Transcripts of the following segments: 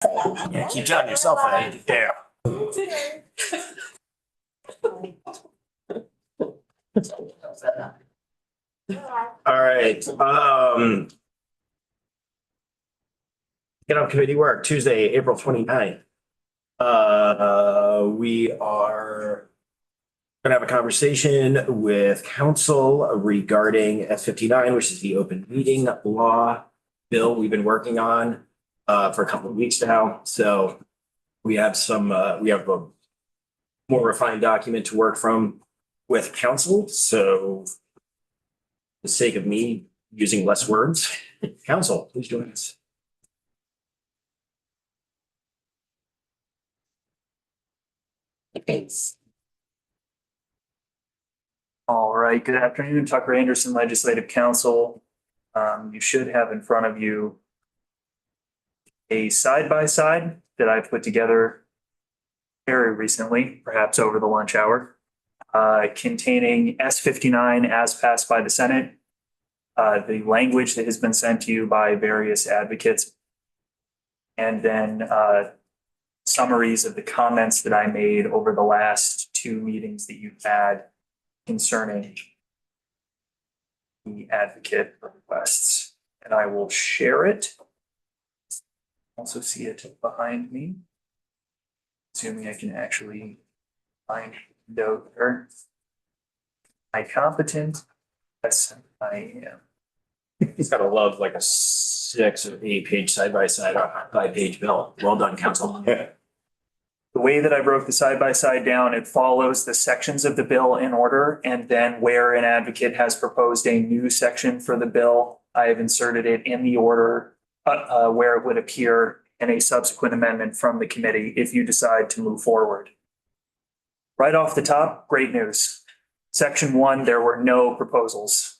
Yeah, keep telling yourself that ain't there. All right, get on committee work, Tuesday, April 29th. We are gonna have a conversation with council regarding S59, which is the open meeting law bill we've been working on for a couple of weeks now. So we have we have a more refined document to work from with council. So for the sake of me using less words, council, please join us. Thanks. All right, good afternoon, Tucker Anderson, Legislative Council. You should have in front of you a side-by-side that I put together very recently, perhaps over the lunch hour, containing S59 as passed by the Senate, the language that has been sent to you by various advocates, and then summaries of the comments that I made over the last two meetings that you've had concerning the advocate requests, and I will share it. Also see it behind me. Assuming I can actually find the note there. Am I competent? Yes, I am. He's gotta love like a 6 or 8 page side by side, 5-page bill. Well done, council. The way that I broke the side-by-side down, it follows the sections of the bill in order, and then where an advocate has proposed a new section for the bill, I have inserted it in the order where it would appear in a subsequent amendment from the committee if you decide to move forward. Right off the top, great news. Section 1, there were no proposals.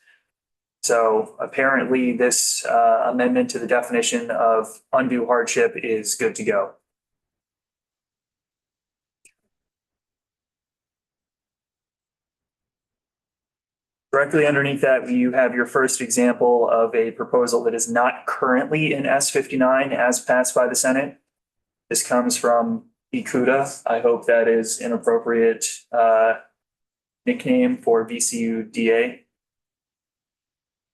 So apparently this amendment to the definition of undue hardship is good to go. Directly underneath that, you have your first example of a proposal that is not currently in S59 as passed by the Senate. This comes from Ikuda. I hope that is an appropriate nickname for VCU DA.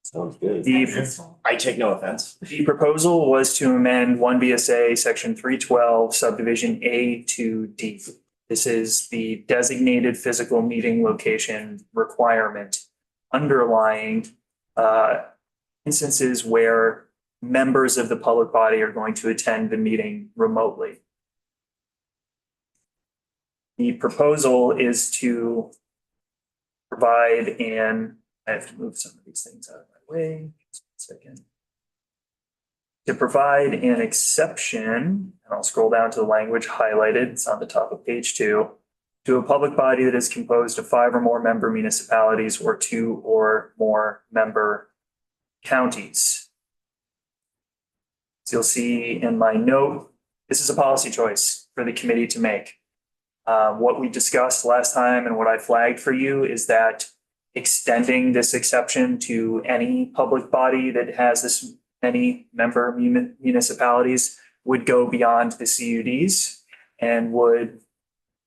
Sounds good. The I take no offense. The proposal was to amend 1 BSA section 312 subdivision A to D. This is the designated physical meeting location requirement underlying instances where members of the public body are going to attend the meeting remotely. The proposal is to provide I have to move some of these things out of my way. Just one second. To provide an exception, and I'll scroll down to the language highlighted, it's on the top of page 2, to a public body that is composed of 5 or more member municipalities or 2 or more member counties. As you'll see in my note, this is a policy choice for the committee to make. What we discussed last time and what I flagged for you is that extending this exception to any public body that has this many member municipalities would go beyond the CUDs and would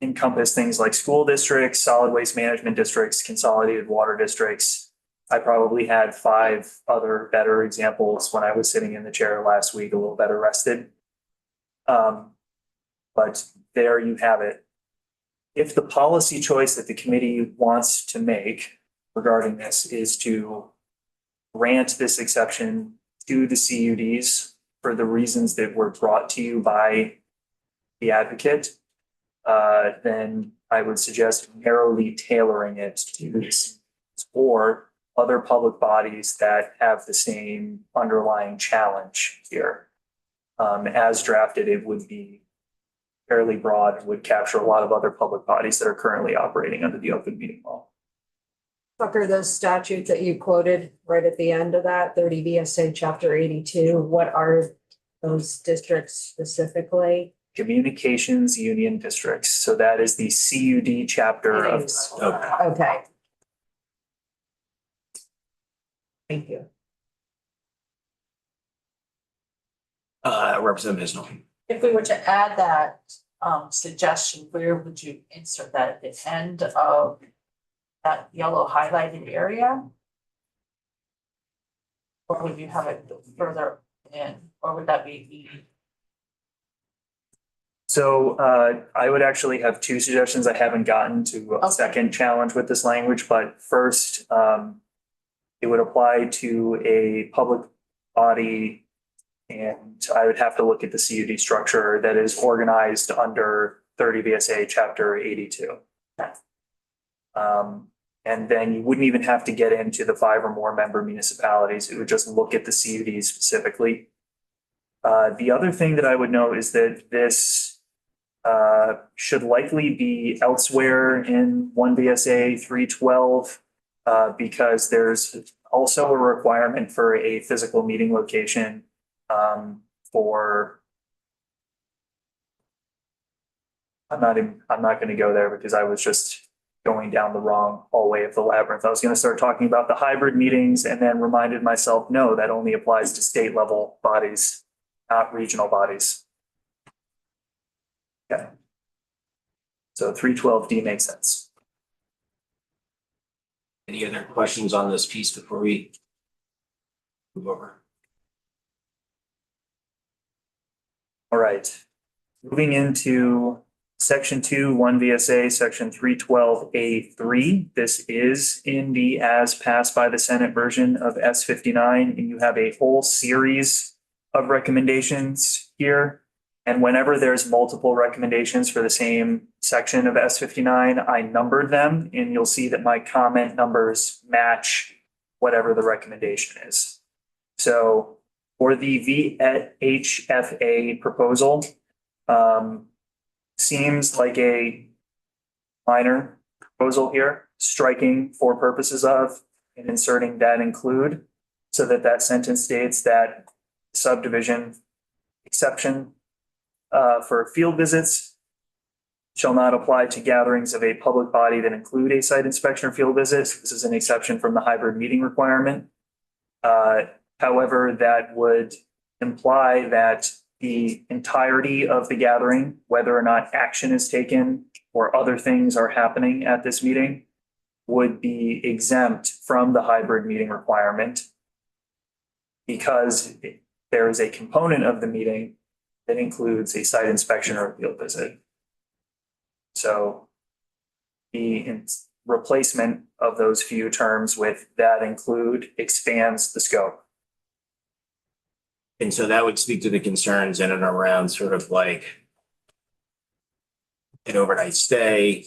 encompass things like school districts, solid waste management districts, consolidated water districts. I probably had 5 other better examples when I was sitting in the chair last week, a little better rested. But there you have it. If the policy choice that the committee wants to make regarding this is to grant this exception to the CUDs for the reasons that were brought to you by the advocate, then I would suggest narrowly tailoring it to this or other public bodies that have the same underlying challenge here. As drafted, it would be fairly broad and would capture a lot of other public bodies that are currently operating under the open meeting law. Tucker, those statutes that you quoted right at the end of that, 30 VSA chapter 82, what are those districts specifically? Communications Union Districts. So that is the CUD chapter of. Okay. Thank you. Representative Bisnell. If we were to add that suggestion, where would you insert that at the end of that yellow highlighted area? Or would you have it further in, or would that be? So I would actually have two suggestions. I haven't gotten to a Okay. second challenge with this language, but first, it would apply to a public body. And I would have to look at the CUD structure that is organized under 30 VSA chapter 82. And then you wouldn't even have to get into the 5 or more member municipalities. It would just look at the CUD specifically. The other thing that I would note is that this should likely be elsewhere in 1 VSA 312 because there's also a requirement for a physical meeting location for. I'm not going to go there because I was just going down the wrong hallway of the labyrinth. I was going to start talking about the hybrid meetings and then reminded myself, no, that only applies to state level bodies, not regional bodies. Okay. So 312D makes sense. Any other questions on this piece before we move over? All right. Moving into Section 2, 1 VSA, Section 312A3. This is in the as passed by the Senate version of S59, and you have a whole series of recommendations here. And whenever there's multiple recommendations for the same section of S59, I numbered them, and you'll see that my comment numbers match whatever the recommendation is. So for the VHFA proposal, seems like a minor proposal here, striking for purposes of and inserting that include, so that that sentence states that subdivision exception for field visits shall not apply to gatherings of a public body that include a site inspection or field visit. This is an exception from the hybrid meeting requirement. However, that would imply that the entirety of the gathering, whether or not action is taken or other things are happening at this meeting, would be exempt from the hybrid meeting requirement because there is a component of the meeting that includes a site inspection or a field visit. So the replacement of those few terms with that include expands the scope. And so that would speak to the concerns in and around sort of like an overnight stay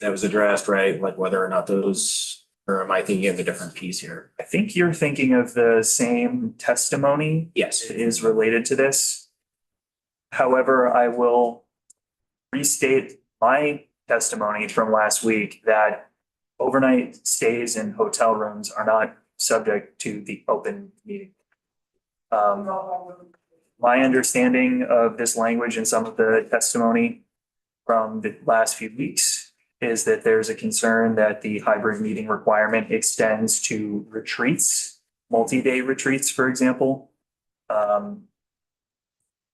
that was addressed, right? Like whether or not those, or am I thinking of a different piece here? I think you're thinking of the same testimony Yes. that is related to this. However, I will restate my testimony from last week that overnight stays in hotel rooms are not subject to the open meeting. My understanding of this language and some of the testimony from the last few weeks is that there's a concern that the hybrid meeting requirement extends to retreats, multi-day retreats, for example. But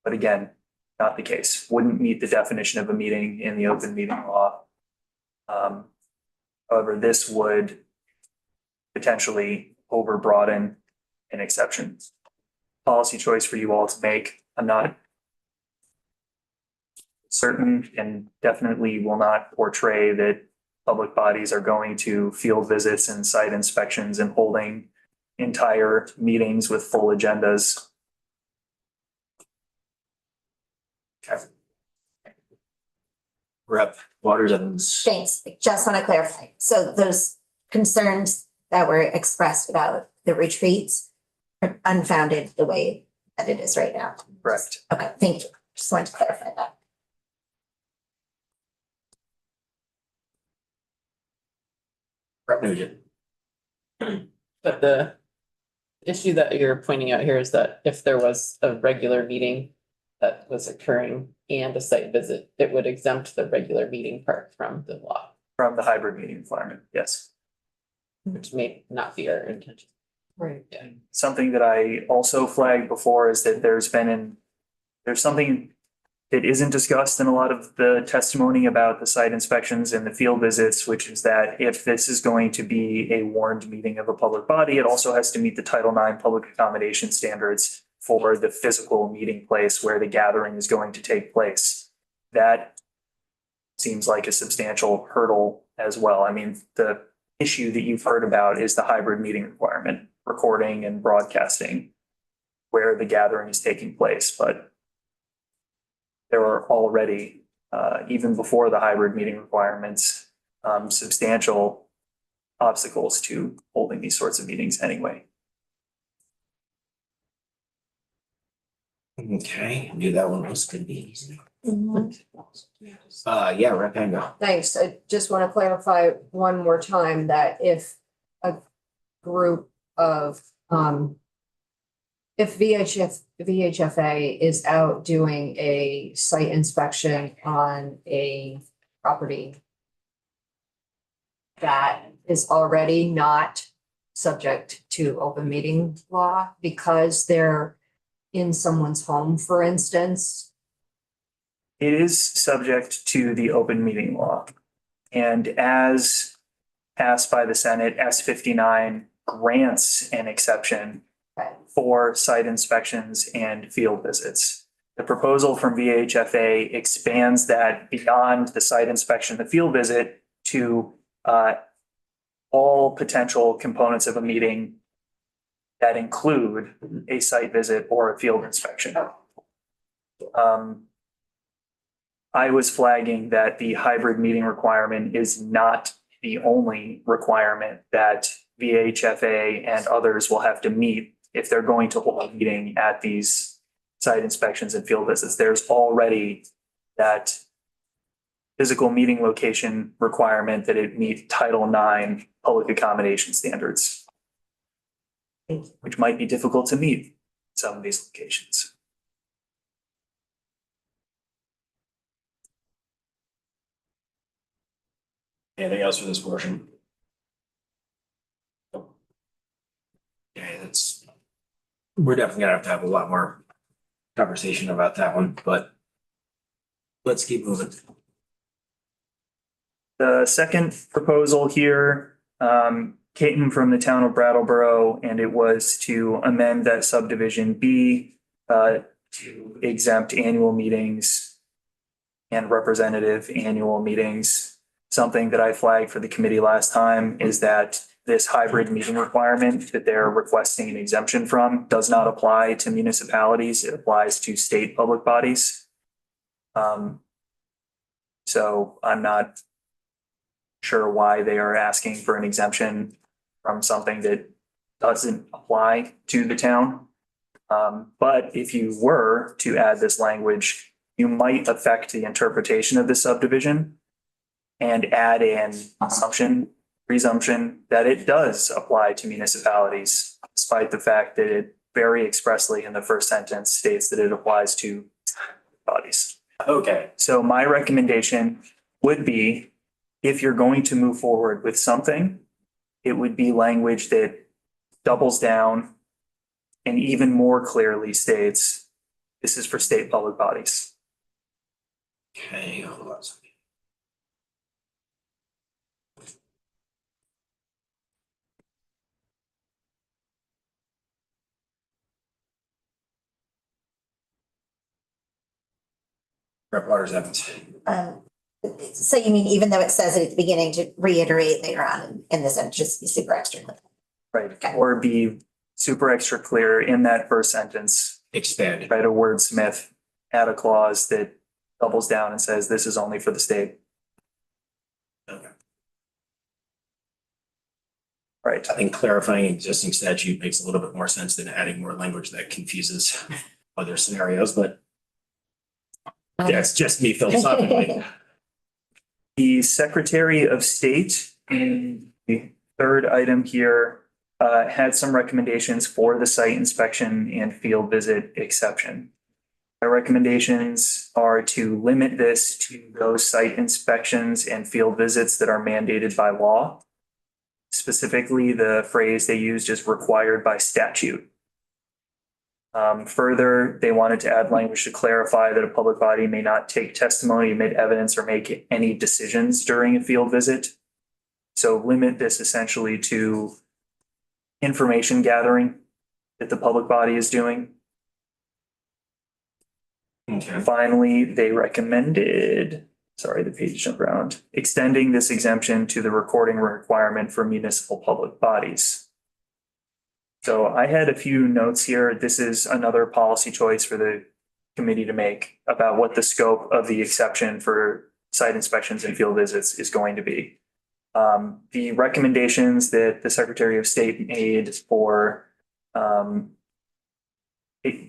again, not the case. Wouldn't meet the definition of a meeting in the open meeting law. However, this would potentially overbroaden an exception. Policy choice for you all to make. I'm not certain and definitely will not portray that public bodies are going to field visits and site inspections and holding entire meetings with full agendas. Okay. Rep. Waters Evans. Thanks. I just want to clarify. So those concerns that were expressed about the retreats are unfounded the way that it is right now. Correct. Okay, thank you. Just wanted to clarify that. Rep. Nugent. But the issue that you're pointing out here is that if there was a regular meeting that was occurring and a site visit, it would exempt the regular meeting part from the law, From the hybrid meeting requirement, yes. which may not be our intention. Right. Something that I also flagged before is that there's been an there's something that isn't discussed in a lot of the testimony about the site inspections and the field visits, which is that if this is going to be a warned meeting of a public body, it also has to meet the Title IX public accommodation standards for the physical meeting place where the gathering is going to take place. That seems like a substantial hurdle as well. I mean, the issue that you've heard about is the hybrid meeting requirement, recording and broadcasting where the gathering is taking place, but there are already, even before the hybrid meeting requirements, substantial obstacles to holding these sorts of meetings anyway. Okay, knew that one was gonna be easy. Yeah, Rep. Pango. Thanks. I just want to clarify one more time that if a group of, if VHFA is out doing a site inspection on a property that is already not subject to open meeting law because they're in someone's home, for instance. It is subject to the open meeting law. And as passed by the Senate, S59 grants an exception for site inspections and field visits. The proposal from VHFA expands that beyond the site inspection, the field visit to all potential components of a meeting that include a site visit or a field inspection. I was flagging that the hybrid meeting requirement is not the only requirement that VHFA and others will have to meet if they're going to hold a meeting at these site inspections and field visits. There's already that physical meeting location requirement that it meet Title IX public accommodation standards, which might be difficult to meet in some of these locations. Anything else for this portion? Okay, we're definitely gonna have to have a lot more conversation about that one, but let's keep moving. The second proposal here came from the town of Brattleboro, and it was to amend that subdivision B to exempt annual meetings and representative annual meetings. Something that I flagged for the committee last time is that this hybrid meeting requirement that they're requesting an exemption from does not apply to municipalities. It applies to state public bodies. So I'm not sure why they are asking for an exemption from something that doesn't apply to the town. But if you were to add this language, you might affect the interpretation of the subdivision and add in presumption that it does apply to municipalities, despite the fact that it very expressly in the first sentence states that it applies to bodies. Okay, So my recommendation would be, if you're going to move forward with something, it would be language that doubles down and even more clearly states, this is for state public bodies. okay, hold on a second. Rep. Waters Evans. So you mean even though it says it at the beginning to reiterate later on in this and just be super extra? Right, Okay. or be super extra clear in that first sentence, Expanded. write a wordsmith, add a clause that doubles down and says this is only for the state. Okay. Right, I think clarifying existing statute makes a little bit more sense than adding more language that confuses other scenarios, but that's just me philosophically. the Secretary of State in the third item here had some recommendations for the site inspection and field visit exception. My recommendations are to limit this to those site inspections and field visits that are mandated by law. Specifically, the phrase they used is required by statute. Further, they wanted to add language to clarify that a public body may not take testimony, admit evidence, or make any decisions during a field visit. So limit this essentially to information gathering that the public body is doing. Okay. Finally, they recommended, sorry, the page jumped around, extending this exemption to the recording requirement for municipal public bodies. So I had a few notes here. This is another policy choice for the committee to make about what the scope of the exception for site inspections and field visits is going to be. The recommendations that the Secretary of State made for an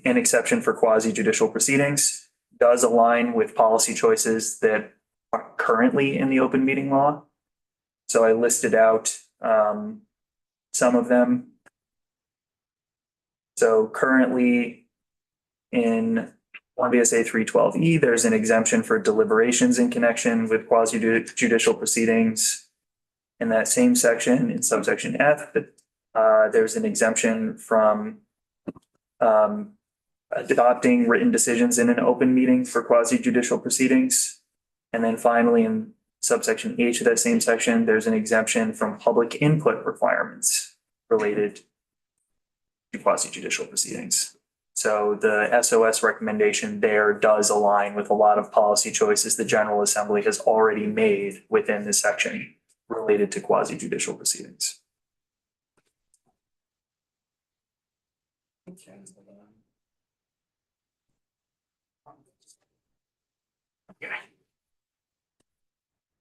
exception for quasi judicial proceedings does align with policy choices that are currently in the open meeting law. So I listed out some of them. So currently in 1 VSA 312E, there's an exemption for deliberations in connection with quasi judicial proceedings. In that same section, in subsection F, there's an exemption from adopting written decisions in an open meeting for quasi judicial proceedings. And then finally, in subsection H of that same section, there's an exemption from public input requirements related to quasi judicial proceedings. So the SOS recommendation there does align with a lot of policy choices the General Assembly has already made within this section related to quasi judicial proceedings. Okay.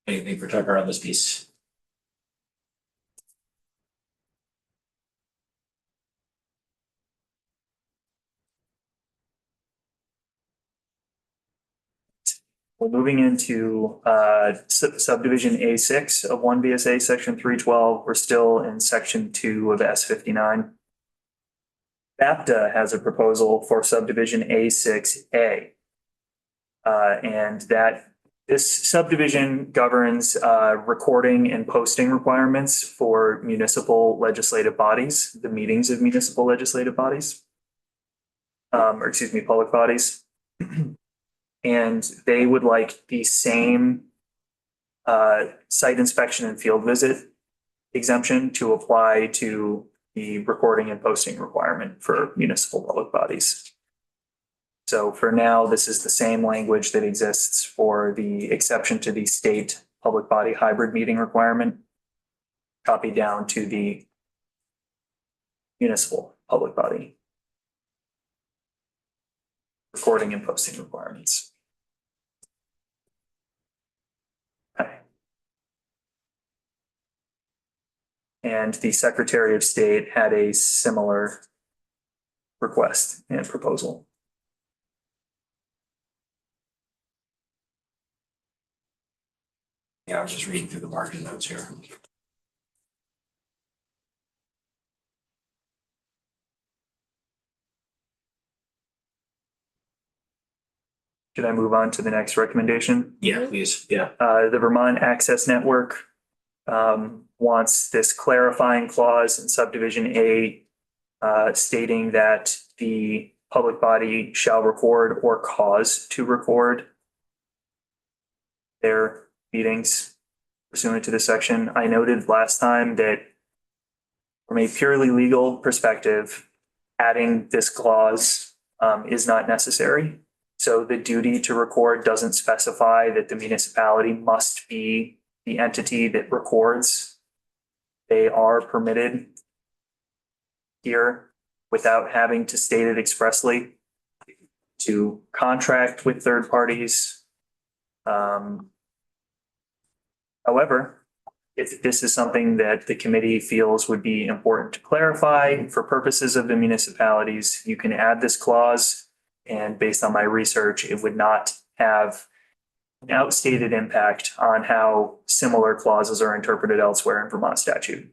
Anything for Tucker on this piece? We're moving into subdivision A6 of 1 VSA section 312. We're still in section 2 of S59. BAPTA has a proposal for subdivision A6A. And that this subdivision governs recording and posting requirements for municipal legislative bodies, the meetings of municipal legislative bodies. Or excuse me, public bodies. And they would like the same site inspection and field visit exemption to apply to the recording and posting requirement for municipal public bodies. So for now, this is the same language that exists for the exception to the state public body hybrid meeting requirement, copied down to the municipal public body recording and posting requirements. Okay. And the Secretary of State had a similar request and proposal. Yeah, I was just reading through the margin notes here. Should I move on to the next recommendation? Yeah, please. Yeah. The Vermont Access Network wants this clarifying clause in subdivision A stating that the public body shall record or cause to record their meetings pursuant to this section. I noted last time that from a purely legal perspective, adding this clause is not necessary. So the duty to record doesn't specify that the municipality must be the entity that records. They are permitted here without having to state it expressly to contract with third parties. However, if this is something that the committee feels would be important to clarify for purposes of the municipalities, you can add this clause. And based on my research, it would not have an outstated impact on how similar clauses are interpreted elsewhere in Vermont statute.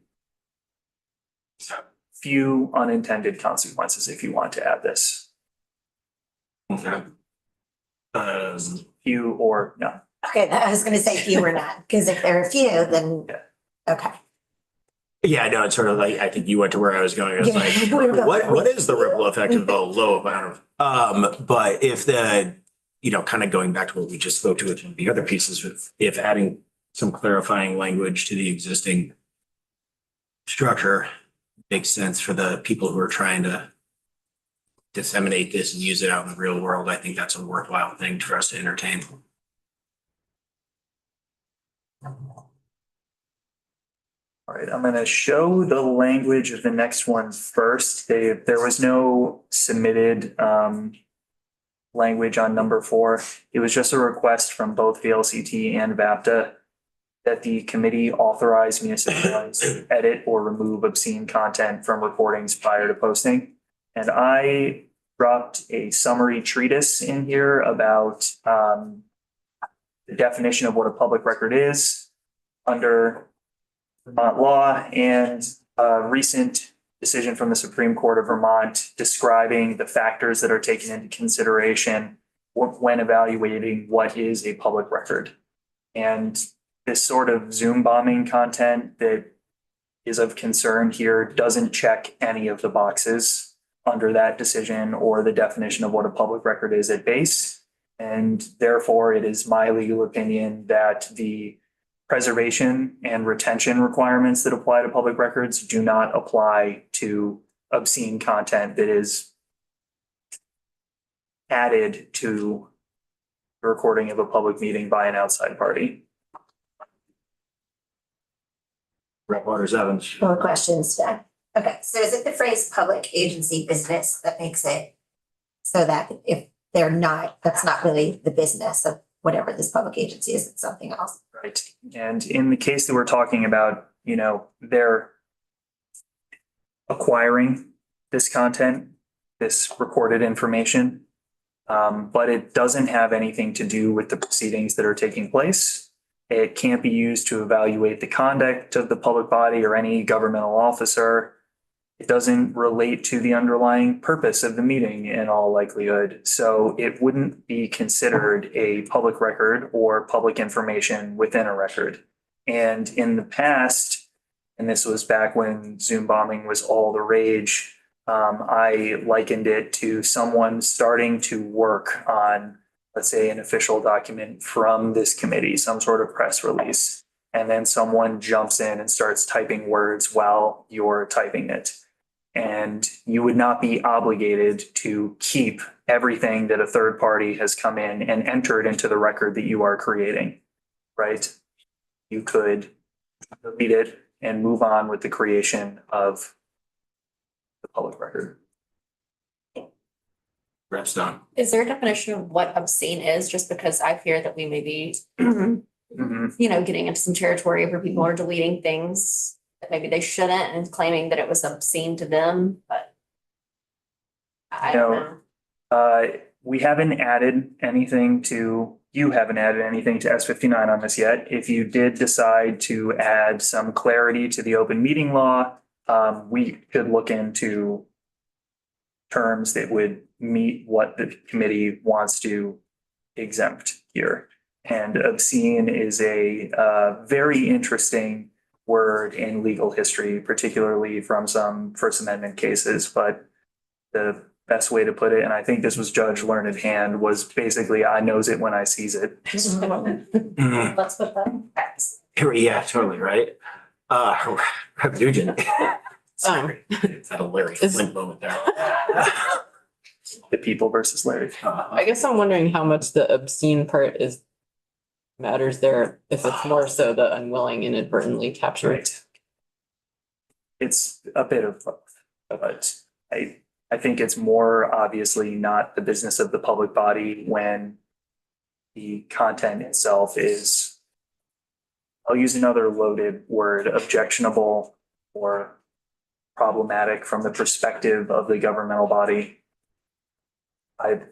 Few unintended consequences if you want to add this. Okay. Few or none. Okay, I was gonna say few or not, because if there are few, then, Yeah. okay. Yeah, no, it's sort of like, I think you went to where I was going. I was Yeah. like, what is the ripple effect of the low amount of, but if the, kind of going back to what we just spoke to with the other pieces, if adding some clarifying language to the existing structure makes sense for the people who are trying to disseminate this and use it out in the real world, I think that's a worthwhile thing for us to entertain. All right, I'm gonna show the language of the next one first. There was no submitted language on number 4. It was just a request from both VLCT and VAPTA that the committee authorize municipalities to edit or remove obscene content from recordings prior to posting. And I dropped a summary treatise in here about the definition of what a public record is under Vermont law and a recent decision from the Supreme Court of Vermont describing the factors that are taken into consideration when evaluating what is a public record. And this sort of Zoom bombing content that is of concern here doesn't check any of the boxes under that decision or the definition of what a public record is at base. And therefore, it is my legal opinion that the preservation and retention requirements that apply to public records do not apply to obscene content that is added to the recording of a public meeting by an outside party. Rep. Waters Evans. More questions, Doug? Okay, so is it the phrase public agency business that makes it so that if they're not, that's not really the business of whatever this public agency is, it's something else? Right. And in the case that we're talking about, they're acquiring this content, this recorded information, but it doesn't have anything to do with the proceedings that are taking place. It can't be used to evaluate the conduct of the public body or any governmental officer. It doesn't relate to the underlying purpose of the meeting in all likelihood. So it wouldn't be considered a public record or public information within a record. And in the past, and this was back when Zoom bombing was all the rage, I likened it to someone starting to work on, let's say, an official document from this committee, some sort of press release. And then someone jumps in and starts typing words while you're typing it. And you would not be obligated to keep everything that a third party has come in and entered into the record that you are creating, right? You could read it and move on with the creation of the public record. Rep. Stone. Is there a definition of what obscene is? Just because I fear that we may be, Mhm. getting into some territory where people are deleting things that maybe they shouldn't and claiming that it was obscene to them, but I don't know. We haven't added anything to, you haven't added anything to S59 on this yet. If you did decide to add some clarity to the open meeting law, we could look into terms that would meet what the committee wants to exempt here. And obscene is a very interesting word in legal history, particularly from some First Amendment cases. But the best way to put it, and I think this was Judge Learned Hand, was basically, I knows it when I sees it. Mhm. Let's put that in text. Yeah, totally, right? Rep. Nugent. Sorry. It's a Larry Is- Flint moment there. The people versus Larry. I guess I'm wondering how much the obscene part matters there, if it's more so the unwilling inadvertently captured. Right. It's a bit of both, but I think it's more obviously not the business of the public body when the content itself is, I'll use another loaded word, objectionable or problematic from the perspective of the governmental body. I've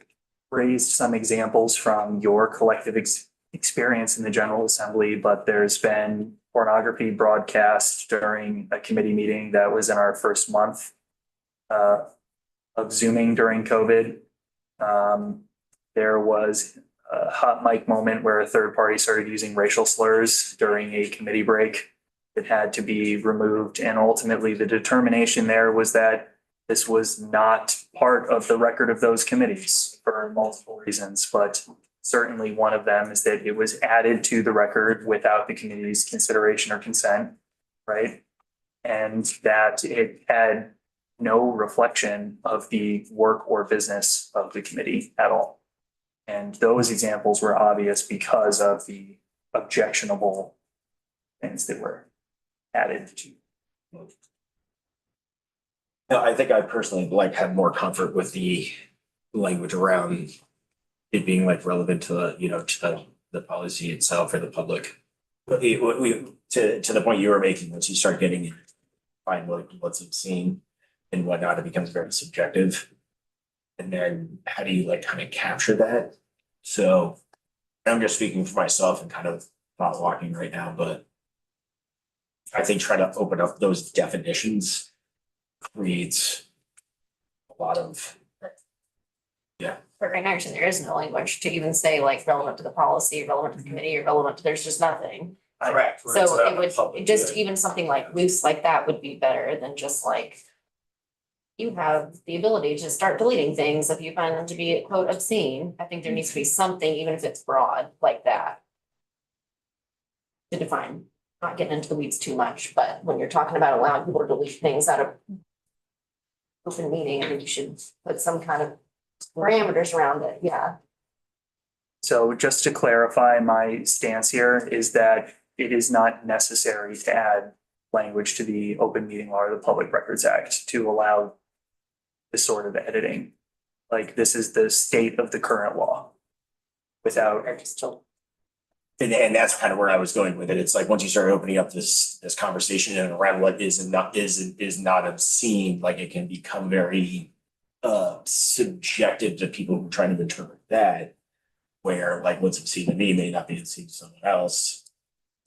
raised some examples from your collective experience in the General Assembly, but there's been pornography broadcast during a committee meeting that was in our first month of Zooming during COVID. There was a hot mic moment where a third party started using racial slurs during a committee break. It had to be removed, and ultimately the determination there was that this was not part of the record of those committees for multiple reasons, but certainly one of them is that it was added to the record without the committee's consideration or consent, right? And that it had no reflection of the work or business of the committee at all. And those examples were obvious because of the objectionable things that were added to. No, I think I personally like have more comfort with the language around it being like relevant to the, to the policy itself or the public. But to the point you were making, once you start getting in, find what's obscene and whatnot, it becomes very subjective. And then how do you like kind of capture that? So I'm just speaking for myself and kind of thought walking right now, but I think trying to open up those definitions creates a lot of, But right now, you're saying there is no language to even say like relevant to the policy, relevant to the committee, or relevant to, there's just nothing. correct. So it would, just even something like loose like that would be better than just like. You have the ability to start deleting things if you find them to be quote obscene. I think there needs to be something, even if it's broad like that. To define, not getting into the weeds too much, but when you're talking about allowing people to delete things out of. Open meeting, I think you should put some kind of parameters around it, yeah. So just to clarify, my stance here is that it is not necessary to add language to the open meeting law or the Public Records Act to allow this sort of editing. Like, this is the state of the current law. Without, Or just to- And that's kind of where I was going with it. It's like, once you start opening up this conversation and around what is and not is not obscene, like it can become very subjective to people who are trying to interpret that. Where like what's obscene to me may not be obscene to someone else.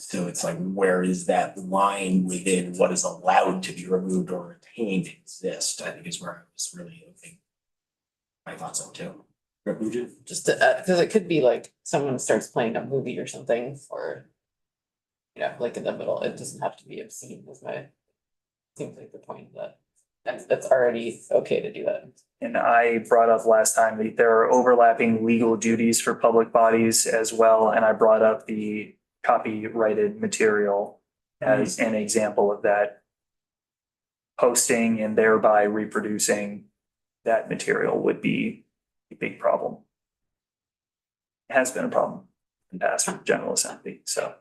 So it's like, where is that line within what is allowed to be removed or retained exist? I think is where I was really hoping. My thoughts on too. Just to, because it could be like someone starts playing a movie or something, or. Like in the middle, it doesn't have to be obscene, is my. Seems like the point that that's already okay to do that. and I brought up last time that there are overlapping legal duties for public bodies as well, and I brought up the copyrighted material as an example of that. Posting and thereby reproducing that material would be a big problem. It has been a problem in the past for the General Assembly, so.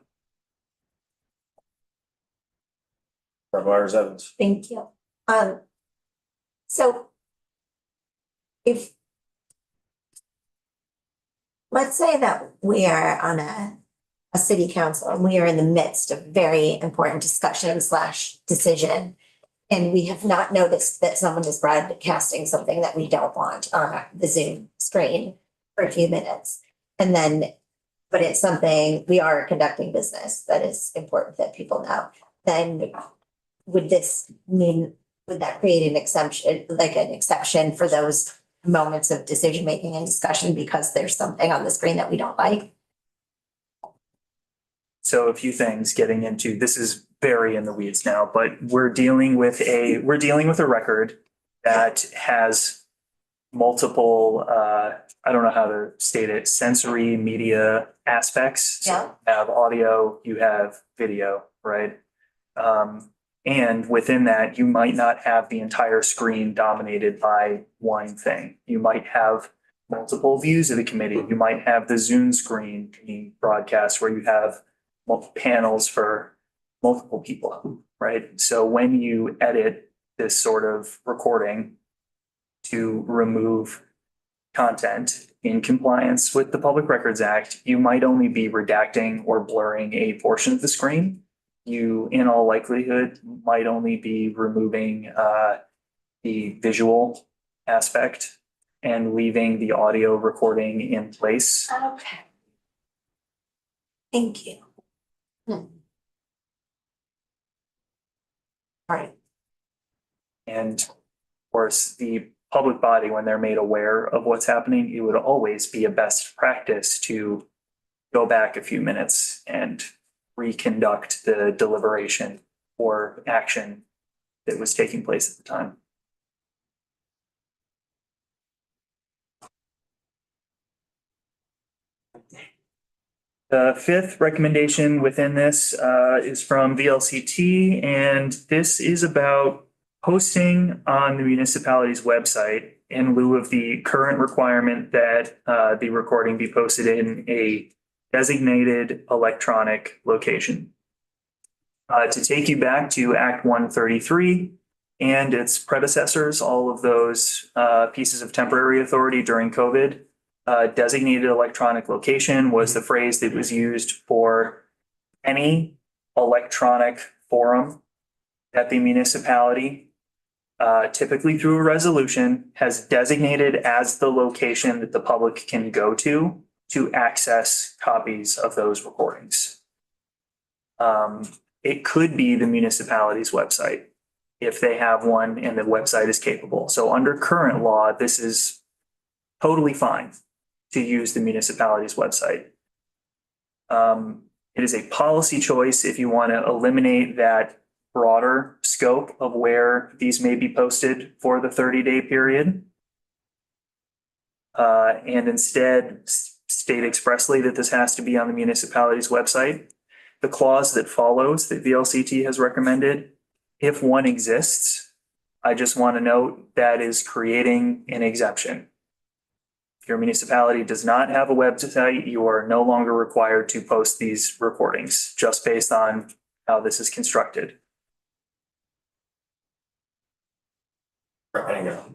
Representative Evans. Thank you. So if let's say that we are on a city council and we are in the midst of very important discussion / decision. And we have not noticed that someone is broadcasting something that we don't want on the Zoom screen for a few minutes. And then, but it's something we are conducting business that is important that people know. Then would that create an exception for those moments of decision making and discussion because there's something on the screen that we don't like? So a few things getting into, this is very in the weeds now, but we're dealing with a record that has multiple, I don't know how to state it, sensory media aspects. So Yeah. you have audio, you have video, right? And within that, you might not have the entire screen dominated by one thing. You might have multiple views of the committee. You might have the Zoom screen being broadcast where you have multiple panels for multiple people, right? So when you edit this sort of recording to remove content in compliance with the Public Records Act, you might only be redacting or blurring a portion of the screen. You, in all likelihood, might only be removing the visual aspect and leaving the audio recording in place. Okay. Thank you. Hmm. All right. And of course, the public body, when they're made aware of what's happening, it would always be a best practice to go back a few minutes and reconduct the deliberation or action that was taking place at the time. The fifth recommendation within this is from VLCT, and this is about posting on the municipality's website in lieu of the current requirement that the recording be posted in a designated electronic location. To take you back to Act 133 and its predecessors, all of those pieces of temporary authority during COVID, designated electronic location was the phrase that was used for any electronic forum that the municipality, typically through a resolution, has designated as the location that the public can go to access copies of those recordings. It could be the municipality's website if they have one and the website is capable. So under current law, this is totally fine to use the municipality's website. It is a policy choice if you want to eliminate that broader scope of where these may be posted for the 30-day period. And instead state expressly that this has to be on the municipality's website. The clause that follows that VLCT has recommended, if one exists, I just want to note that is creating an exemption. If your municipality does not have a website, you are no longer required to post these recordings just based on how this is constructed. Are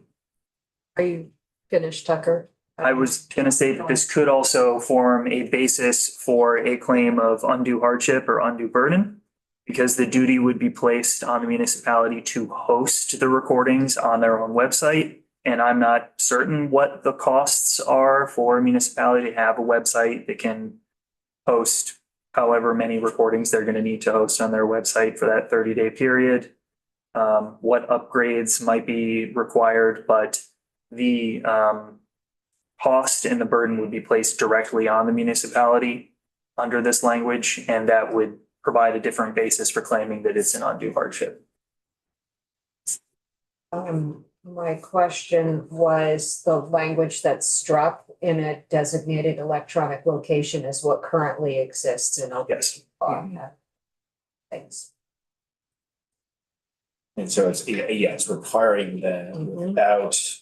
you finished, Tucker? I was going to say that this could also form a basis for a claim of undue hardship or undue burden, because the duty would be placed on the municipality to host the recordings on their own website. And I'm not certain what the costs are for a municipality to have a website that can host however many recordings they're going to need to host on their website for that 30-day period. What upgrades might be required, but the cost and the burden would be placed directly on the municipality under this language, and that would provide a different basis for claiming that it's an undue hardship. My question was the language that's struck in a designated electronic location is what currently exists in open Yes. law. Thanks. And so it's, yeah, it's requiring them Mhm. without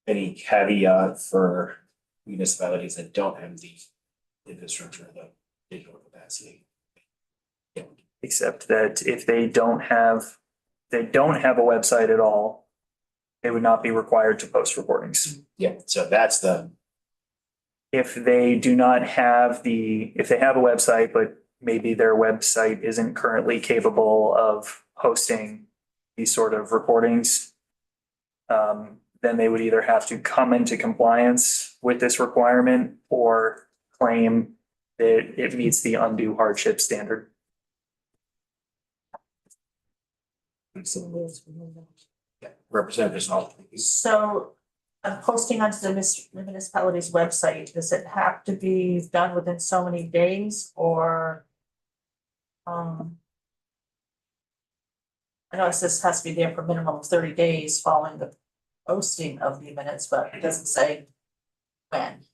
any caveat for municipalities that don't have the infrastructure, the digital capacity. Except that if they don't have a website at all, they would not be required to post recordings. Yeah, so that's the, If they do not have if they have a website, but maybe their website isn't currently capable of hosting these sort of recordings, then they would either have to come into compliance with this requirement or claim that it meets the undue hardship standard. Representative Hall. So posting onto the municipality's website, does it have to be done within so many days or? I know it says has to be there for a minimum of 30 days following the posting of the minutes, but it doesn't say when.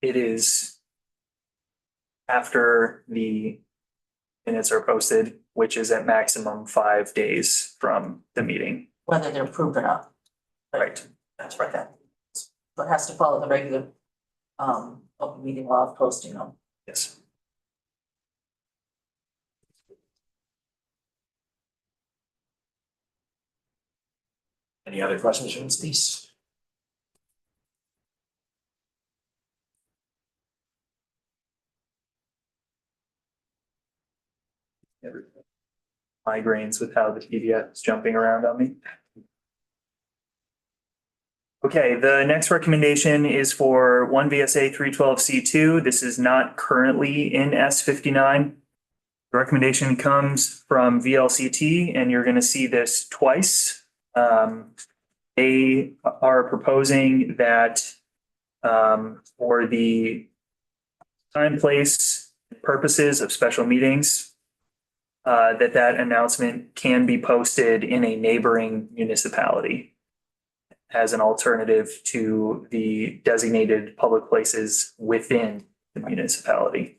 It is after the minutes are posted, which is at maximum 5 days from the meeting. Whether they're approved or not. Right. That's right then. So it has to follow the regular open meeting law of posting them. Yes. Any other questions from Steve? Migraines with how the PDF is jumping around on me. Okay, the next recommendation is for 1 VSA 312C2. This is not currently in S59. The recommendation comes from VLCT, and you're going to see this twice. They are proposing that for the time, place, purposes of special meetings, that announcement can be posted in a neighboring municipality as an alternative to the designated public places within the municipality.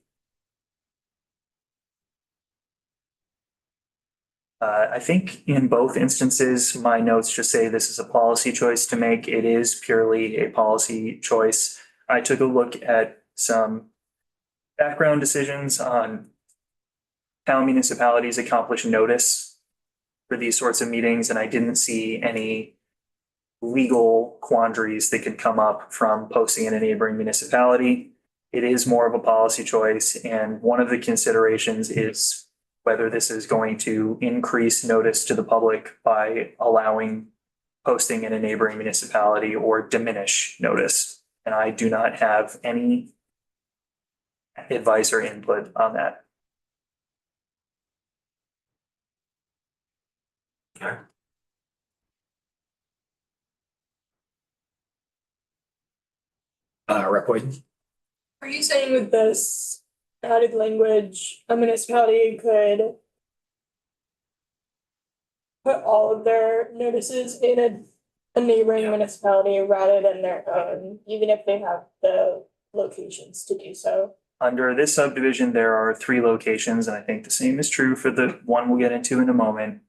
I think in both instances, my notes just say this is a policy choice to make. It is purely a policy choice. I took a look at some background decisions on how municipalities accomplish notice for these sorts of meetings, and I didn't see any legal quandaries that could come up from posting in a neighboring municipality. It is more of a policy choice, and one of the considerations is whether this is going to increase notice to the public by allowing posting in a neighboring municipality or diminish notice. And I do not have any advice or input on that. Rep. Boyden? Are you saying with this added language, a municipality could put all of their notices in a neighboring municipality rather than their own, even if they have the locations to do so? Under this subdivision, there are 3 locations, and I think the same is true for the one we'll get into in a moment.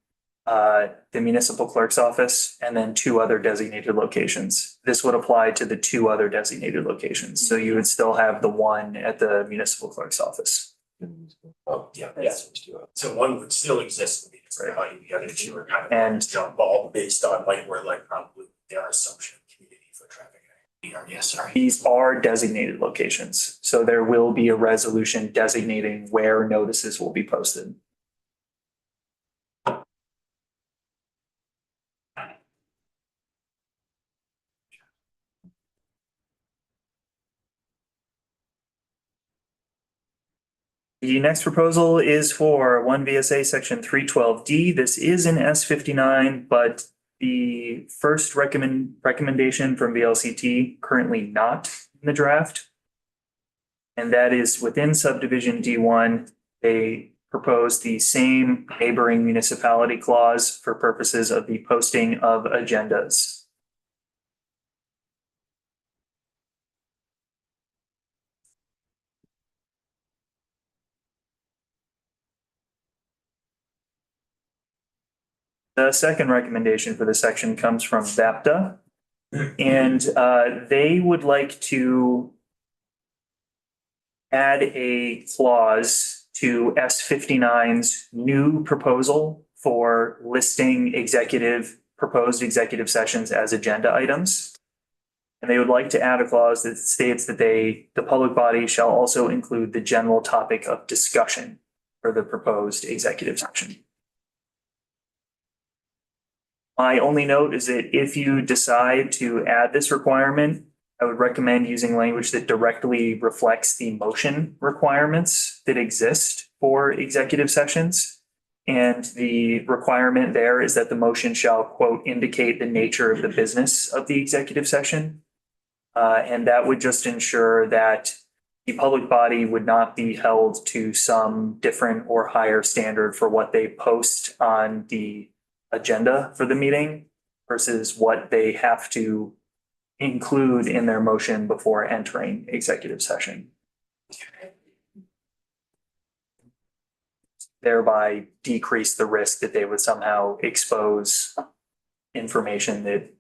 The municipal clerk's office, and then 2 other designated locations. This would apply to the 2 other designated locations. So you would still have the one at the municipal clerk's office. Oh, yeah. So one would still exist in the municipality, the other 2 are kind of And jump ball based on like where like probably their assumption of community foot traffic. Yes, sorry. these are designated locations. So there will be a resolution designating where notices will be posted. The next proposal is for 1 VSA section 312D. This is an S59, but the first recommendation from VLCT currently not in the draft. And that is within subdivision D1, they propose the same neighboring municipality clause for purposes of the posting of agendas. The second recommendation for this section comes from VAPTA. And they would like to add a clause to S59's new proposal for listing proposed executive sessions as agenda items. And they would like to add a clause that states that the public body shall also include the general topic of discussion for the proposed executive session. My only note is that if you decide to add this requirement, I would recommend using language that directly reflects the motion requirements that exist for executive sessions. And the requirement there is that the motion shall, quote, indicate the nature of the business of the executive session. And that would just ensure that the public body would not be held to some different or higher standard for what they post on the agenda for the meeting versus what they have to include in their motion before entering executive session. Thereby decrease the risk that they would somehow expose information that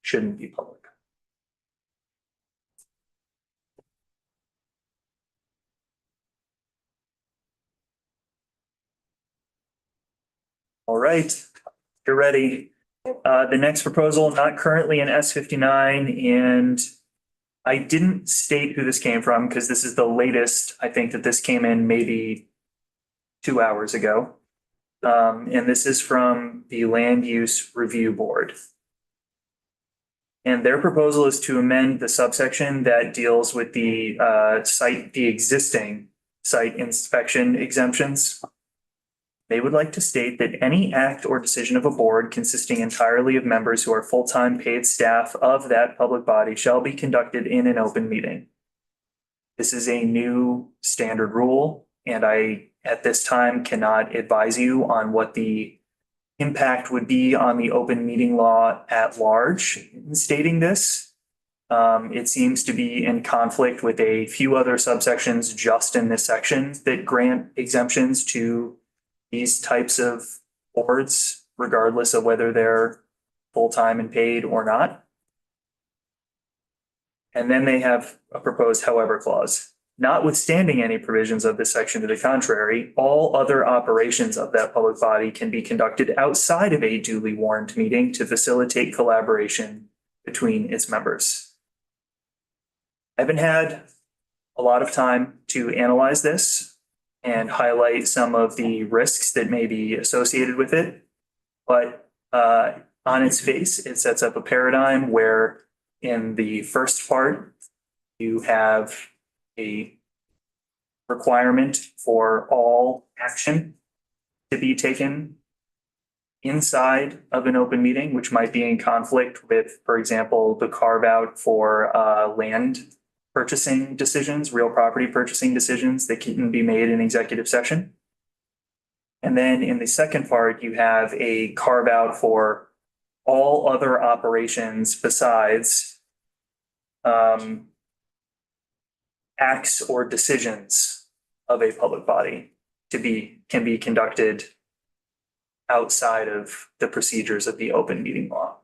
shouldn't be public. All right. You're ready. The next proposal, not currently in S59, and I didn't state who this came from because this is the latest. I think that this came in maybe 2 hours ago. And this is from the Land Use Review Board. And their proposal is to amend the subsection that deals with the existing site inspection exemptions. They would like to state that any act or decision of a board consisting entirely of members who are full-time paid staff of that public body shall be conducted in an open meeting. This is a new standard rule, and I, at this time, cannot advise you on what the impact would be on the open meeting law at large in stating this. It seems to be in conflict with a few other subsections just in this section that grant exemptions to these types of boards, regardless of whether they're full-time and paid or not. And then they have a proposed however clause. Notwithstanding any provisions of this section to the contrary, all other operations of that public body can be conducted outside of a duly warned meeting to facilitate collaboration between its members. I haven't had a lot of time to analyze this and highlight some of the risks that may be associated with it. But on its face, it sets up a paradigm where in the first part, you have a requirement for all action to be taken inside of an open meeting, which might be in conflict with, for example, the carve out for land purchasing decisions, real property purchasing decisions that can be made in executive session. And then in the second part, you have a carve out for all other operations besides acts or decisions of a public body can be conducted outside of the procedures of the open meeting law.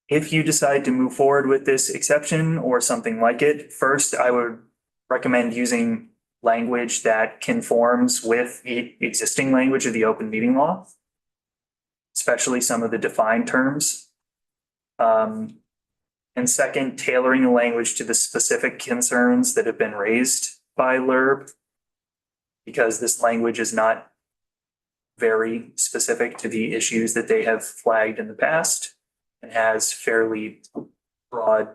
If you decide to move forward with this exception or something like it, first, I would recommend using language that conforms with the existing language of the open meeting law, especially some of the defined terms. And second, tailoring the language to the specific concerns that have been raised by LURB, because this language is not very specific to the issues that they have flagged in the past and has fairly broad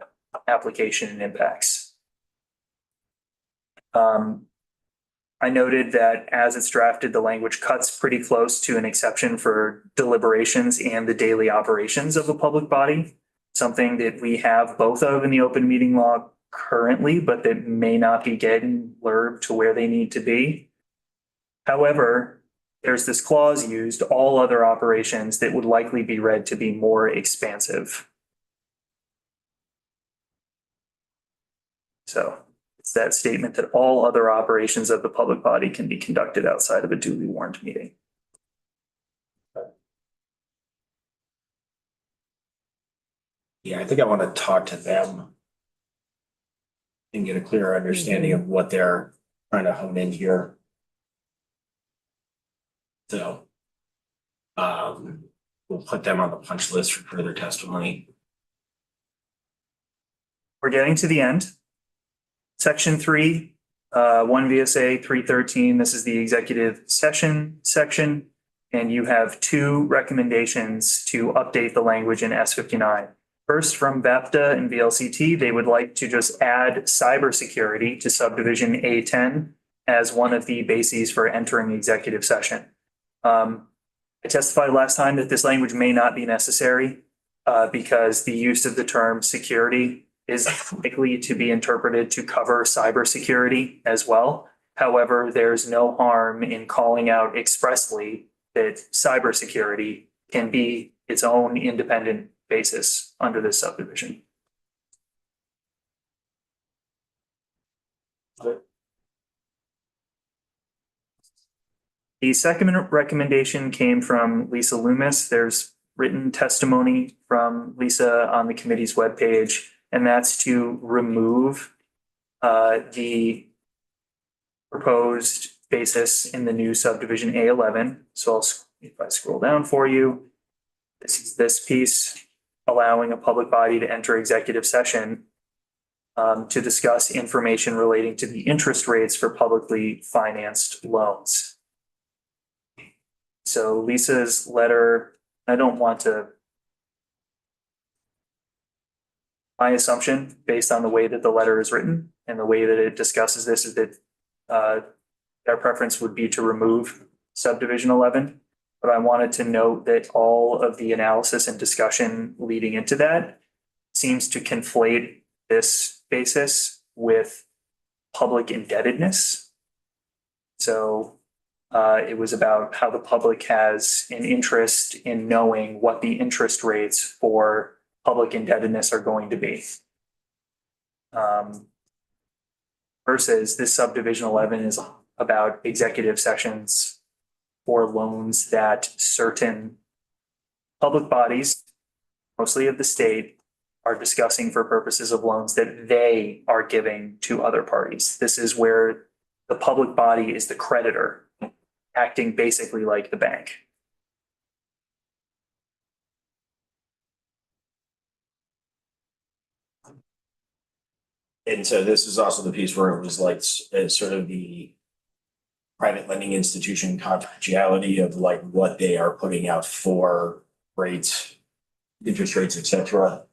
application and impacts. I noted that as it's drafted, the language cuts pretty close to an exception for deliberations and the daily operations of a public body, something that we have both of in the open meeting law currently, but that may not be getting LURB to where they need to be. However, there's this clause used, all other operations, that would likely be read to be more expansive. So it's that statement that all other operations of the public body can be conducted outside of a duly warned meeting. Yeah, I think I want to talk to them and get a clearer understanding of what they're trying to hone in here. So we'll put them on the punch list for further testimony. We're getting to the end. Section 3, 1 VSA 313, this is the executive session section, and you have two recommendations to update the language in S59. First, from BAPTA and VLCT, they would like to just add cybersecurity to subdivision A10 as one of the bases for entering executive session. I testified last time that this language may not be necessary because the use of the term security is likely to be interpreted to cover cybersecurity as well. However, there's no harm in calling out expressly that cybersecurity can be its own independent basis under this subdivision. The second recommendation came from Lisa Loomis. There's written testimony from Lisa on the committee's webpage, and that's to remove the proposed basis in the new subdivision A11. So if I scroll down for you, this is this piece allowing a public body to enter executive session to discuss information relating to the interest rates for publicly financed loans. So Lisa's letter, I don't want to, my assumption based on the way that the letter is written and the way that it discusses this is that their preference would be to remove subdivision 11. But I wanted to note that all of the analysis and discussion leading into that seems to conflate this basis with public indebtedness. So it was about how the public has an interest in knowing what the interest rates for public indebtedness are going to be. Versus this subdivision 11 is about executive sessions for loans that certain public bodies, mostly of the state, are discussing for purposes of loans that they are giving to other parties. This is where the public body is the creditor, acting basically like the bank. And so this is also the piece where it was like sort of the private lending institution confidentiality of like what they are putting out for rates, interest rates, et cetera,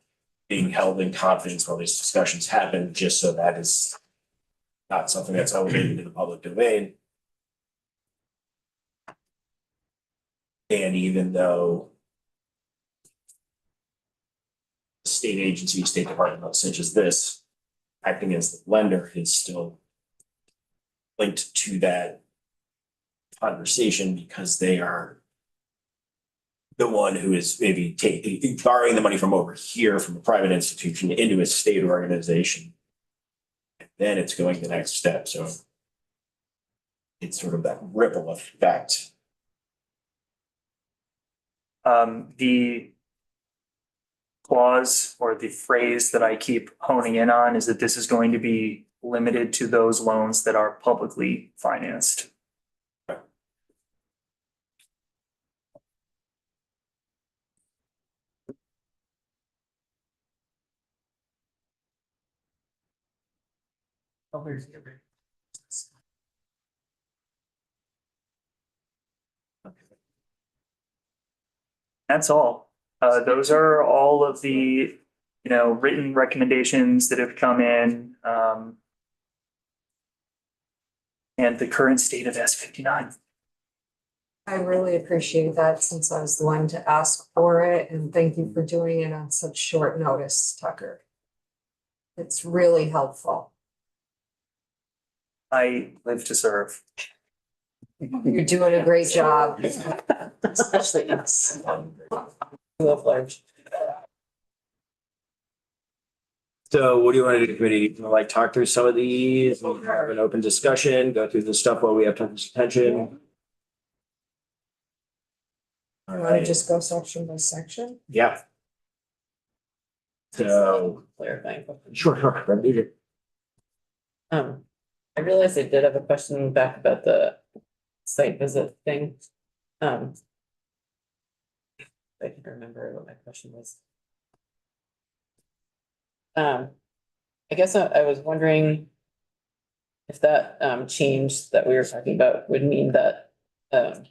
being held in confidence while these discussions happen, just so that is not something that's elevated to the public domain. And even though state agency, State Department, such as this, acting as the lender is still linked to that conversation because they are the one who is maybe borrowing the money from over here from a private institution into a state organization. And then it's going the next step. So it's sort of that ripple effect. The clause or the phrase that I keep honing in on is that this is going to be limited to those loans that are publicly financed. That's all. Those are all of the, written recommendations that have come in. And the current state of S59. I really appreciate that since I was the one to ask for it, and thank you for doing it on such short notice, Tucker. It's really helpful. I live to serve. You're doing a great job. Especially us. Love large. So what do you want to do, committee? You want to talk through some of these, have an open discussion, go through the stuff while we have time for attention? All You wanna right, just go section by section? yeah. So, Clarifying. question. sure, ready to. I realized I did have a question back about the site visit thing. I can remember what my question was. I guess I was wondering if that change that we were talking about would mean that a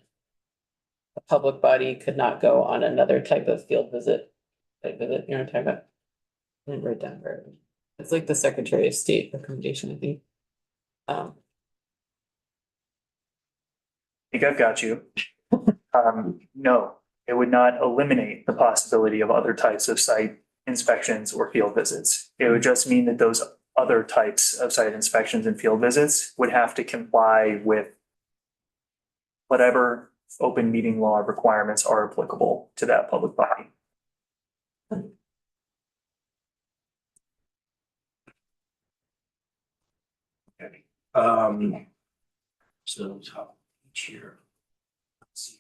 public body could not go on another type of field visit. Site visit, you know what I'm talking about? I didn't write down where. It's like the Secretary of State recommendation, I think. I think I've got you. No, it would not eliminate the possibility of other types of site inspections or field visits. It would just mean that those other types of site inspections and field visits would have to comply with whatever open meeting law requirements are applicable to that public body. So top each here. Let's see.